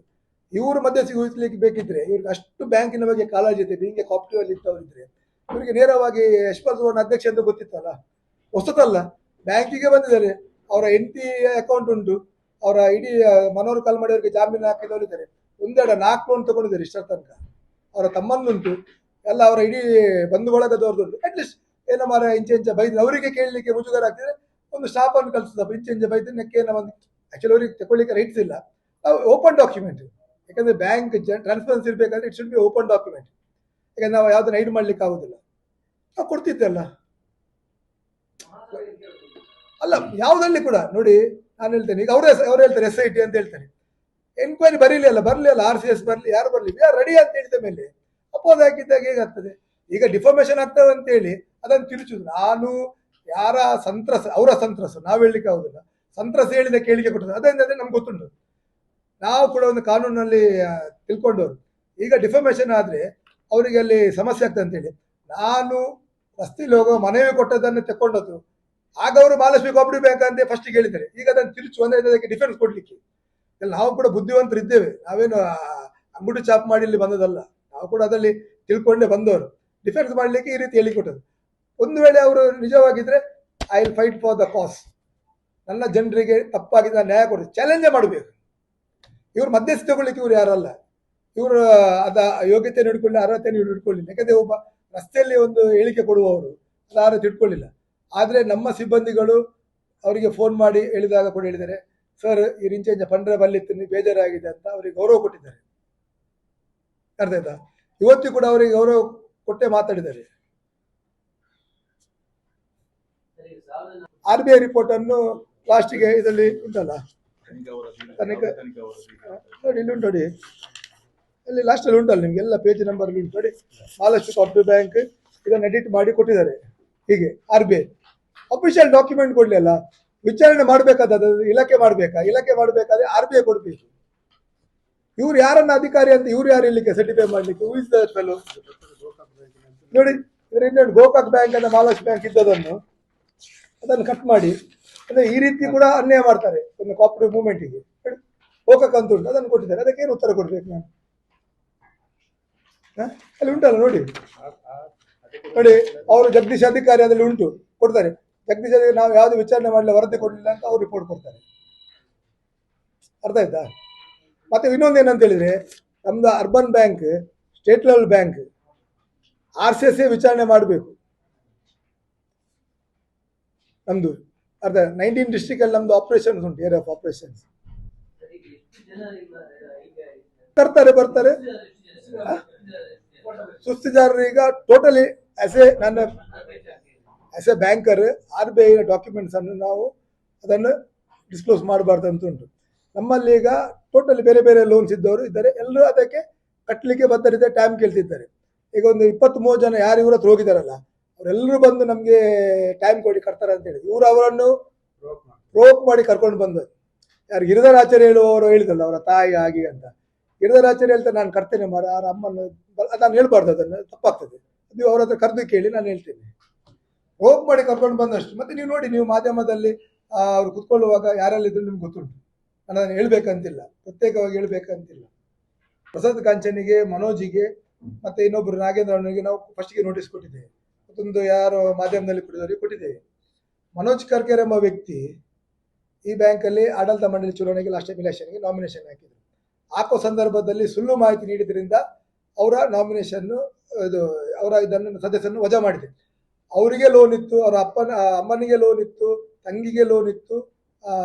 ಇವರು ಮಧ್ಯಸ್ಥಿಕೆ ವಹಿಸ್ಲಿಕ್ಕೆ ಬೇಕಿದ್ರೆ ಇವ್ರಿಗೆ ಅಷ್ಟು ಬ್ಯಾಂಕಿನ ಬಗ್ಗೆ ಕಾಳಜಿ ಇದೆ. ಹಿಂಗೆ ಕಾಪರೇಟಿವ್ ಅಲ್ಲಿ ಇದ್ದವರಿದ್ರೆ ಇವರಿಗೆ ನೇರವಾಗಿ ಯಶಪಾಲ್ ಸುವರ್ಣ ಅಧ್ಯಕ್ಷ ಅಂತ ಗೊತ್ತಿತ್ತಲ್ಲ, ಹೊಸತಲ್ಲ. ಬ್ಯಾಂಕಿಗೆ ಬಂದಿದ್ದಾರೆ, ಅವರ ಹೆಂಡತಿ ಅಕೌಂಟ್ ಉಂಟು, ಅವರ ಇಡೀ ಮನೋಹರ್ ಕಾಲ್ಮಾಡಿ ಅವರಿಗೆ ಜಾಮೀನು ಹಾಕಿದವರಿದ್ದಾರೆ, ಒಂದೆರಡು 4 ಲೋನ್ ತಗೊಂಡಿದ್ದಾರೆ ಇಷ್ಟರ ತನಕ. ಅವರ ತಮ್ಮನ್ನುಂಟು, ಎಲ್ಲ ಅವರ ಇಡೀ ಬಂಧು ಬಳಗದವ್ರದ್ದುಂಟು. ಅಟ್ಲೀಸ್ಟ್ ಏನೋ ಮಾರ ಇಂಚೆ ಬೈದ್ರೆ ಅವರಿಗೆ ಕೇಳಲಿಕ್ಕೆ ಮುಜುಗರ ಆಗ್ತಿದ್ರೆ ಒಂದು ಸ್ಟಾಫ್ ಅನ್ನು ಕಳಿಸ್ತಪ್ಪ, ಇಂಚೆ ಬೈದ್ರೆ ನೆಕ್ಕೇನ ಒಂದು ಆಕ್ಚುಲಿ ಅವ್ರಿಗೆ ತಗೊಳ್ಳಿಕ್ಕೆ ರೈಟ್ಸ್ ಇಲ್ಲ. ಓಪನ್ ಡಾಕ್ಯುಮೆಂಟ್, ಯಾಕಂದ್ರೆ ಬ್ಯಾಂಕ್ ಟ್ರಾನ್ಸ್ಪರೆನ್ಸಿ ಇರಬೇಕಾದ್ರೆ it should be open document. ಯಾಕಂದ್ರೆ ನಾವು ಯಾವ್ದನ್ನ ಹೈಡ್ ಮಾಡ್ಲಿಕ್ಕೆ ಆಗುದಿಲ್ಲ. ನಾವು ಕೊಡ್ತಿದ್ದಲ್ಲ ಅಲ್ಲ, ಯಾವುದಲ್ಲಿ ಕೂಡ ನೋಡಿ, ನಾನು ಹೇಳ್ತೇನೆ ಈಗ ಅವ್ರು ಹೇಳ್ತಾರೆ SIT ಅಂತ ಹೇಳ್ತಾರೆ. ಎನ್ಕ್ವೈರಿ ಬರೀಲಿ ಅಲ್ಲ, ಬರಲಿ ಅಲ್ಲ, RCS ಬರಲಿ, ಯಾರು ಬರಲಿ, ಯಾರು ರೆಡಿ ಅಂತ ಹೇಳಿದ ಮೇಲೆ ಅಪೋಸ್ ಹಾಕಿದ್ದಾಗ ಹೇಗಾಗ್ತದೆ? ಈಗ ಡಿಫಾರ್ಮೇಶನ್ ಆಗ್ತದೆ ಅಂತ ಹೇಳಿ ಅದನ್ನು ತಿರುಚುದು. ನಾನು ಯಾರ ಸಂತ್ರಸ, ಅವರ ಸಂತ್ರಸ ನಾವು ಹೇಳಲಿಕ್ಕೆ ಆಗುದಿಲ್ಲ, ಸಂತ್ರಸ ಹೇಳಿದ ಕೇಳಿಕೆ ಕೊಟ್ಟದ್ದು ಅದೇ ನಮ್ಗೆ ಗೊತ್ತುಂಟು. ನಾವು ಕೂಡ ಒಂದು ಕಾನೂನಲ್ಲಿ ತಿಳ್ಕೊಂಡವ್ರು. ಈಗ ಡಿಫಾರ್ಮೇಶನ್ ಆದ್ರೆ ಅವರಿಗೆ ಅಲ್ಲಿ ಸಮಸ್ಯೆ ಆಗ್ತದೆ ಅಂತೇಳಿ ನಾನು ರಸ್ತೆಯಲ್ಲಿ ಹೋಗೋ ಮನವಿ ಕೊಟ್ಟದನ್ನು ತಕೊಂಡದ್ದು. ಆಗ ಅವರು ಮಹಾಲಕ್ಷ್ಮಿ ಕೋಆಪರೇಟಿವ್ ಬ್ಯಾಂಕ್ ಅಂತ ಫಸ್ಟ್ ಹೇಳಿದ್ದಾರೆ. ಈಗ ಅದನ್ನು ತಿರುಚು ಅಂದ್ರೆ ಅದಕ್ಕೆ ಡಿಫೆನ್ಸ್ ಕೊಡ್ಲಿಕ್ಕೆ ನಾವು ಕೂಡ ಬುದ್ಧಿವಂತರು ಇದ್ದೇವೆ. ನಾವೇನು ಅಂಗುಡಿ ಚಾಪ್ ಮಾಡಿ ಇಲ್ಲಿ ಬಂದದಲ್ಲ, ನಾವು ಕೂಡ ಅದರಲ್ಲಿ ತಿಳ್ಕೊಂಡೇ ಬಂದವರು. ಡಿಫೆನ್ಸ್ ಮಾಡ್ಲಿಕ್ಕೆ ಈ ರೀತಿ ಹೇಳಿಕೊಟ್ಟದ್ದು. ಒಂದು ವೇಳೆ ಅವರು ನಿಜವಾಗಿದ್ರೆ I will fight for the cause, ನನ್ನ ಜನರಿಗೆ ತಪ್ಪಾಗಿದ್ದ ನ್ಯಾಯ ಕೊಡಿ, ಚಾಲೆಂಜೇ ಮಾಡಬೇಕು. ಇವ್ರು ಮಧ್ಯಸ್ಥಿಕೆ ತಗೊಳ್ಳಿಕ್ಕೆ ಇವ್ರು ಯಾರಲ್ಲ, ಇವರು ಅದ ಯೋಗ್ಯತೆ ನೋಡ್ಕೊಳ್ಳಿ, ಅರ್ಹತೆ ಹಿಡ್ಕೊಳ್ಳಿಲ್ಲ. ಯಾಕಂದ್ರೆ ಒಬ್ಬ ರಸ್ತೆಯಲ್ಲಿ ಒಂದು ಹೇಳಿಕೆ ಕೊಡುವವರು ಅದು ಅರ್ಹತೆ ಇಟ್ಕೊಳ್ಳಿಲ್ಲ. ಆದರೆ ನಮ್ಮ ಸಿಬ್ಬಂದಿಗಳು ಅವರಿಗೆ ಫೋನ್ ಮಾಡಿ ಹೇಳಿದಾಗ ಕೂಡ ಹೇಳಿದ್ದಾರೆ, ಸರ್ ಈ ರಿಂಚೇಂಜ ಪಂಡ್ರೆ ಬಲ್ಲಿತ್ತು ಬೇಜಾರಾಗಿದೆ ಅಂತ ಅವರಿಗೆ ಗೌರವ ಕೊಟ್ಟಿದ್ದಾರೆ. ಅರ್ಥ ಆಯ್ತಾ? ಇವತ್ತು ಕೂಡ ಅವರಿಗೆ ಗೌರವ ಕೊಟ್ಟೆ ಮಾತಾಡಿದ್ದಾರೆ. RBI ರಿಪೋರ್ಟ್ ಅನ್ನು ಲಾಸ್ಟಿಗೆ ಇದರಲ್ಲಿ ಉಂಟಲ್ಲ, ನೋಡಿ ಇಲ್ಲಿ ಉಂಟು ನೋಡಿ, ಅಲ್ಲಿ ಲಾಸ್ಟ್ ಅಲ್ಲಿ ಉಂಟಲ್ಲ ನಿಮ್ಗೆ ಎಲ್ಲ ಪೇಜ್ ನಂಬರ್ ಉಂಟು ನೋಡಿ. ಮಹಾಲಕ್ಷ್ಮಿ ಕೋಆಪರೇಟಿವ್ ಬ್ಯಾಂಕ್ ಇದನ್ನು ಎಡಿಟ್ ಮಾಡಿ ಕೊಟ್ಟಿದ್ದಾರೆ. ಹೀಗೆ RBI ಅಫಿಷಿಯಲ್ ಡಾಕ್ಯುಮೆಂಟ್ ಕೊಡ್ಲಿ ಅಲ್ಲ, ವಿಚಾರಣೆ ಮಾಡ್ಬೇಕಾದ ಇಲಾಖೆ ಮಾಡ್ಬೇಕಾ, ಇಲಾಖೆ ಮಾಡ್ಬೇಕಾದ್ರೆ RBI ಕೊಡ್ಬೇಕು. ಇವ್ರು ಯಾರನ್ನ ಅಧಿಕಾರಿ ಅಂತ ಇವ್ರು ಯಾರು ಇಲ್ಲಿಕ್ಕೆ ಸರ್ಟಿಫೈ ಮಾಡ್ಲಿಕ್ಕೆ? Who is that fellow? ನೋಡಿ ಇದರಿಂದ ಗೋಕಾಕ್ ಬ್ಯಾಂಕ್ ಅಂತ ಮಹಾಲಕ್ಷ್ಮಿ ಬ್ಯಾಂಕ್ ಇದ್ದದನ್ನು ಅದನ್ನು ಕಟ್ ಮಾಡಿ ಅಂದ್ರೆ ಈ ರೀತಿ ಕೂಡ ಅನ್ಯಾಯ ಮಾಡ್ತಾರೆ ಒಂದು ಕೋಆಪರೇಟಿವ್ ಮೂವ್ಮೆಂಟಿಗೆ. ಗೋಕಾಕ್ ಅಂತ ಉಂಟು, ಅದನ್ನು ಕೊಟ್ಟಿದ್ದಾರೆ, ಅದಕ್ಕೆ ಏನು ಉತ್ತರ ಕೊಡ್ಬೇಕು ನಾನು? ಅಲ್ಲಿ ಉಂಟಲ್ಲ ನೋಡಿ, ನೋಡಿ ಅವರು ಜಗದೀಶ್ ಅಧಿಕಾರಿ ಅದರಲ್ಲಿ ಉಂಟು, ಕೊಡ್ತಾರೆ. ಜಗದೀಶ್ ಅಧಿಕಾರಿ ನಾವು ಯಾವ್ದು ವಿಚಾರಣೆ ಮಾಡಲಿಲ್ಲ, ವರದಿ ಕೊಡಲಿಲ್ಲ ಅಂತ ಅವ್ರು ರಿಪೋರ್ಟ್ ಕೊಡ್ತಾರೆ. ಅರ್ಥ ಆಯ್ತಾ? ಮತ್ತೆ ಇನ್ನೊಂದು ಏನಂತ ಹೇಳಿದ್ರೆ, ನಮ್ದು urban bank state level bank, RCS ವಿಚಾರಣೆ ಮಾಡಬೇಕು ನಮ್ದು. ಅರ್ಧ 19 ಡಿಸ್ಟ್ರಿಕ್ಟ್ ಅಲ್ಲಿ ನಮ್ದು ಆಪರೇಷನ್ಸ್ ಉಂಟು, ಏರಿಯಾ ಆಫ್ ಆಪರೇಷನ್ಸ್. ಬರ್ತಾರೆ ಸುಸ್ತಿದಾರರು ಈಗ totally as A banker RBI documents ಅನ್ನು ನಾವು ಅದನ್ನು ಡಿಸ್ಕ್ಲೋಸ್ ಮಾಡಬಾರ್ದು ಅಂತ ಉಂಟು. ನಮ್ಮಲ್ಲಿ ಈಗ ಟೋಟಲಿ ಬೇರೆ ಬೇರೆ ಲೋನ್ಸ್ ಇದ್ದವರು ಇದ್ದಾರೆ, ಎಲ್ಲರೂ ಅದಕ್ಕೆ ಕಟ್ಟಲಿಕ್ಕೆ ಬದ್ಧರಿದ್ದಾರೆ, ಟೈಮ್ ಕೇಳ್ತಿದ್ದಾರೆ. ಈಗ ಒಂದು 20-30 ಜನ ಯಾರು ಇವ್ರ ಹತ್ರ ಹೋಗಿದಾರಲ್ಲ, ಅವರೆಲ್ಲರೂ ಬಂದು ನಮಗೆ ಟೈಮ್ ಕೊಡಿ ಕಟ್ತಾರೆ ಅಂತ ಹೇಳಿ ಇವರು ಅವರನ್ನು ಪ್ರೋಕ್ ಮಾಡಿ ಕರ್ಕೊಂಡು ಬಂದರು. ಯಾರು ಗಿರಿಧರಾಚಾರ್ಯ ಹೇಳುವವರು ಹೇಳಿದಲ್ಲ, ಅವರ ತಾಯಿ ಆಗಿ ಅಂತ. ಗಿರಿಧರಾಚಾರ್ಯ ಹೇಳ್ತಾರೆ ನಾನು ಕರ್ತೇನೆ ಮಾರ, ಅವರ ಅಮ್ಮನ್ನು ನಾನು ಹೇಳ್ಬಾರ್ದು, ಅದನ್ನು ತಪ್ಪಾಗ್ತದೆ. ನೀವು ಅವ್ರ ಹತ್ರ ಕರೆದು ಕೇಳಿ, ನಾನು ಹೇಳ್ತೇನೆ. ಪ್ರೋಕ್ ಮಾಡಿ ಕರ್ಕೊಂಡು ಬಂದಷ್ಟು. ಮತ್ತೆ ನೀವು ನೋಡಿ, ನೀವು ಮಾಧ್ಯಮದಲ್ಲಿ ಅವ್ರು ಕುತ್ಕೊಳ್ಳುವಾಗ ಯಾರೆಲ್ಲಿದ್ರು ನಿಮ್ಗೆ ಗೊತ್ತುಂಟು. ನಾನು ಅದನ್ನು ಹೇಳ್ಬೇಕಂತಿಲ್ಲ, ಪ್ರತ್ಯೇಕವಾಗಿ ಹೇಳ್ಬೇಕಂತಿಲ್ಲ. ಪ್ರಸಾದ್ ಕಾಂಚನಿಗೆ, ಮನೋಜಿಗೆ ಮತ್ತೆ ಇನ್ನೊಬ್ಬರು ನಾಗೇಂದ್ರ ಅವನಿಗೆ ನಾವು ಫಸ್ಟ್ಗೆ ನೋಟಿಸ್ ಕೊಟ್ಟಿದ್ದೇವೆ. ಮತ್ತೊಂದು ಯಾರು ಮಾಧ್ಯಮದಲ್ಲಿ ಕೊಟ್ಟಿದ್ದವರಿಗೆ ಕೊಟ್ಟಿದ್ದೇವೆ. ಮನೋಜ್ ಕರ್ಕೇರ್ ಎಂಬ ವ್ಯಕ್ತಿ ಈ ಬ್ಯಾಂಕಲ್ಲಿ ಆಡಳಿತ ಮಂಡಳಿ ಚುನಾವಣೆಗೆ ಲಾಸ್ಟ್ ಟೈಮ್ ಇಲೆಕ್ಷನ್ಗೆ ನಾಮಿನೇಷನ್ ಹಾಕಿದ್ರು. ಹಾಕೋ ಸಂದರ್ಭದಲ್ಲಿ ಸುಳ್ಳು ಮಾಹಿತಿ ನೀಡಿದ್ರಿಂದ ಅವರ ನಾಮಿನೇಷನ್ ಇದು ಅವರ ಇದನ್ನು ಸದಸ್ಯರನ್ನು ವಜಾ ಮಾಡಿದೆ. ಅವರಿಗೆ ಲೋನ್ ಇತ್ತು, ಅವರ ಅಮ್ಮನಿಗೆ ಲೋನ್ ಇತ್ತು, ತಂಗಿಗೆ ಲೋನ್ ಇತ್ತು,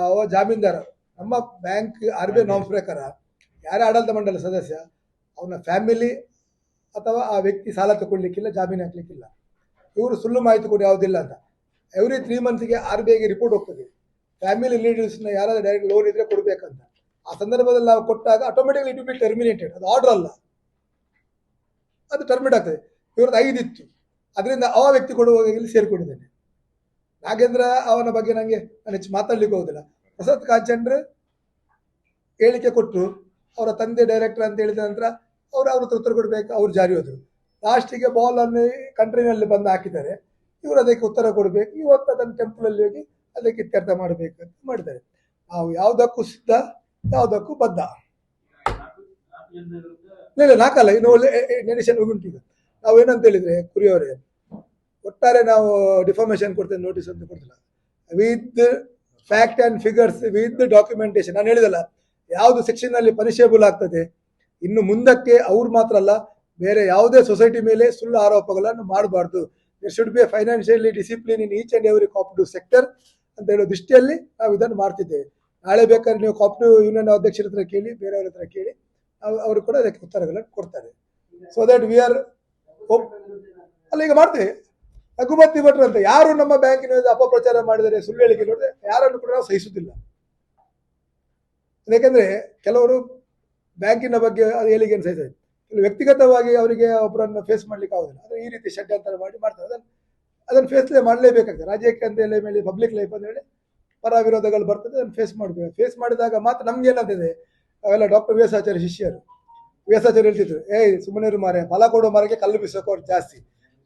ಅವ ಜಾಮೀನ್ದಾರ. ನಮ್ಮ ಬ್ಯಾಂಕ್ RBI ನಾಮ್ಸ್ ಪ್ರಕಾರ ಯಾರೇ ಆಡಳಿತ ಮಂಡಳಿ ಸದಸ್ಯ ಅವನ ಫ್ಯಾಮಿಲಿ ಅಥವಾ ಆ ವ್ಯಕ್ತಿ ಸಾಲ ತಗೊಳ್ಲಿಕ್ಕಿಲ್ಲ, ಜಾಮೀನು ಹಾಕ್ಲಿಕ್ಕಿಲ್ಲ. ಇವರು ಸುಳ್ಳು ಮಾಹಿತಿ ಕೂಡ ಯಾವುದಿಲ್ಲ ಅಂತ ಎವ್ರಿ 3 ಮಂತ್ಸ್ಗೆ RBIಗೆ ರಿಪೋರ್ಟ್ ಹೋಗ್ತದೆ. ಫ್ಯಾಮಿಲಿ ಲೀಡರ್ಸ್ನ ಯಾರಾದ್ರೂ ಡೈರೆಕ್ಟ್ ಲೋನ್ ಇದ್ರೆ ಕೊಡ್ಬೇಕಂತ. ಆ ಸಂದರ್ಭದಲ್ಲಿ ನಾವು ಕೊಟ್ಟಾಗ ಆಟೋಮೆಟಿಕ್ಲಿ ಇಟ್ ಬಿ ಟರ್ಮಿನೇಟೆಡ್, ಅದು ಆರ್ಡರ್ ಅಲ್ಲ, ಅದು ಟರ್ಮಿನೇಟ್ ಆಗ್ತದೆ. ಇವ್ರದ್ದು 5 ಇತ್ತು, ಅದರಿಂದ ಆ ವ್ಯಕ್ತಿ ಕೊಡುವಾಗ ಇಲ್ಲಿ ಸೇರಿಕೊಂಡಿದ್ದೇನೆ. ನಾಗೇಂದ್ರ ಅವನ ಬಗ್ಗೆ ನನಗೆ ನಾನು ಹೆಚ್ಚು ಮಾತಾಡ್ಲಿಕ್ಕೆ ಹೋಗುದಿಲ್ಲ. ಪ್ರಸಾದ್ ಕಾಂಚಂದ್ರ ಹೇಳಿಕೆ ಕೊಟ್ಟರು, ಅವರ ತಂದೆ ಡೈರೆಕ್ಟರ್ ಅಂತ ಹೇಳಿದ ನಂತರ ಅವ್ರ ಹತ್ರ ಉತ್ತರ ಕೊಡಬೇಕು, ಅವ್ರು ಜಾರಿ ಹೋದರು. ಲಾಸ್ಟಿಗೆ ಬಾಲ್ ಅನ್ನು ಕಂಟ್ರಿನಲ್ಲಿ ಬಂದು ಹಾಕಿದ್ದಾರೆ, ಇವರು ಅದಕ್ಕೆ ಉತ್ತರ ಕೊಡಬೇಕು. ಇವತ್ತು ಅದನ್ನು ಟೆಂಪಲಲ್ಲಿ ಹೋಗಿ ಅದಕ್ಕೆ ಇತ್ಯರ್ಥ ಮಾಡಬೇಕು ಅಂತ ಮಾಡಿದ್ದಾರೆ. ನಾವು ಯಾವುದಕ್ಕೂ ಸಿದ್ಧ, ಯಾವುದಕ್ಕೂ ಬದ್ಧ. ಇಲ್ಲ 4 ಅಲ್ಲ, ಇನ್ನು ಒಳ್ಳೆ ನೆಡಿಷನ್ ಉಂಟು. ಈಗ ನಾವೇನಂತ ಹೇಳಿದ್ರೆ ಕುರಿಯವರೇ, ಒಟ್ಟಾರೆ ನಾವು ಡಿಫಾರ್ಮೇಶನ್ ಕೊಡ್ತೇವೆ, ನೋಟಿಸ್ ಅಂತ ಕೊಡ್ತಿಲ್ಲ, with fact and figures, with documentation. ನಾನು ಹೇಳಿದಲ್ಲ, ಯಾವುದು ಸೆಕ್ಷನ್ನಲ್ಲಿ ಪನಿಷೇಬಲ್ ಆಗ್ತದೆ, ಇನ್ನು ಮುಂದಕ್ಕೆ ಅವ್ರು ಮಾತ್ರ ಅಲ್ಲ, ಬೇರೆ ಯಾವುದೇ ಸೊಸೈಟಿ ಮೇಲೆ ಸುಳ್ಳು ಆರೋಪಗಳನ್ನು ಮಾಡಬಾರ್ದು. There should be a financially discipline in each and every cooperative sector ಅಂತ ಹೇಳೋ ದೃಷ್ಟಿಯಲ್ಲಿ ನಾವು ಇದನ್ನು ಮಾಡ್ತಿದ್ದೇವೆ. ನಾಳೆ ಬೇಕಾದ್ರೆ ನೀವು ಕೋಆಪರೇಟಿವ್ ಯೂನಿಯನ್ ಅಧ್ಯಕ್ಷರ ಹತ್ರ ಕೇಳಿ, ಬೇರೆಯವ್ರ ಹತ್ರ ಕೇಳಿ, ಅವರು ಕೂಡ ಅದಕ್ಕೆ ಉತ್ತರಗಳನ್ನು ಕೊಡ್ತಾರೆ. ಸೊ ದಟ್ ವಿ ಆರ್ ಅಲ್ಲ, ಈಗ ಮಾಡ್ತೇವೆ. ರಘುಪತಿ ಭಟ್ರು ಅಂತ ಯಾರು ನಮ್ಮ ಬ್ಯಾಂಕಿನ ಅಪಪ್ರಚಾರ ಮಾಡಿದರೆ, ಸುಳ್ಳು ಹೇಳಿಕೆ ನೋಡಿದ್ರೆ ಯಾರನ್ನು ಕೂಡ ನಾವು ಸಹಿಸುತ್ತಿಲ್ಲ. ಯಾಕೆಂದ್ರೆ ಕೆಲವರು ಬ್ಯಾಂಕಿನ ಬಗ್ಗೆ ಅದು ಹೇಳಿಕೆಯನ್ನು ಸಹಿಸ್ತದೆ, ವ್ಯಕ್ತಿಗತವಾಗಿ ಅವರಿಗೆ ಒಬ್ಬರನ್ನು ಫೇಸ್ ಮಾಡ್ಲಿಕ್ಕೆ ಆಗುದಿಲ್ಲ. ಆದರೆ ಈ ರೀತಿ ಷಡ್ಯಂತರ ಮಾಡ್ತಾರೆ, ಅದನ್ನು ಫೇಸ್ ಮಾಡಲೇಬೇಕಾಗ್ತದೆ. ರಾಜ್ಯಕ್ಕೆ ಅಂತ ಹೇಳಿ ಪಬ್ಲಿಕ್ ಲೈಫ್ ಅಂತ ಹೇಳಿ ಪರ ವಿರೋಧಗಳು ಬರ್ತದೆ, ಅದನ್ನು ಫೇಸ್ ಮಾಡಬೇಕು. ಫೇಸ್ ಮಾಡಿದಾಗ ಮಾತ್ರ ನಮ್ಗೆ ಏನಂತಿದೆ, ಅವೆಲ್ಲ ಡಾಕ್ಟರ್ ವಿ ಎಸ್ ಆಚಾರ್ಯ ಶಿಷ್ಯರು. ವಿ ಎಸ್ ಆಚಾರ್ಯ ಹೇಳ್ತಿದ್ರು, ಸುಮ್ಮನೆ ಮಾರೆ, ಫಲ ಕೊಡೋ ಮರಕ್ಕೆ ಕಲ್ಲು ಬಿಸೋಕೋರು ಜಾಸ್ತಿ,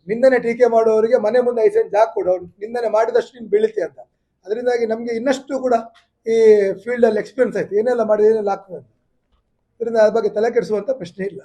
ನಿಂದನೆ ಟೀಕೆ ಮಾಡುವವರಿಗೆ ಮನೆ ಮುಂದೆ 5 ಸೆಂಟ್ ಜಾಗ ಕೊಡು, ನಿಂದನೆ ಮಾಡಿದಷ್ಟು ನೀನು ಬೆಳಿತಿ ಅಂತ. ಅದರಿಂದಾಗಿ ನಮಗೆ ಇನ್ನಷ್ಟು ಕೂಡ ಈ ಫೀಲ್ಡಲ್ಲಿ ಎಕ್ಸ್ಪೀರಿಯನ್ಸ್ ಆಯ್ತು, ಏನೆಲ್ಲ ಮಾಡಿದ್ರೆ ಏನೆಲ್ಲ ಆಗ್ತದೆ. ಅದರಿಂದ ಅದ್ರ ಬಗ್ಗೆ ತಲೆ ಕೆಡಿಸುವಂಥ ಪ್ರಶ್ನೆ ಇಲ್ಲ.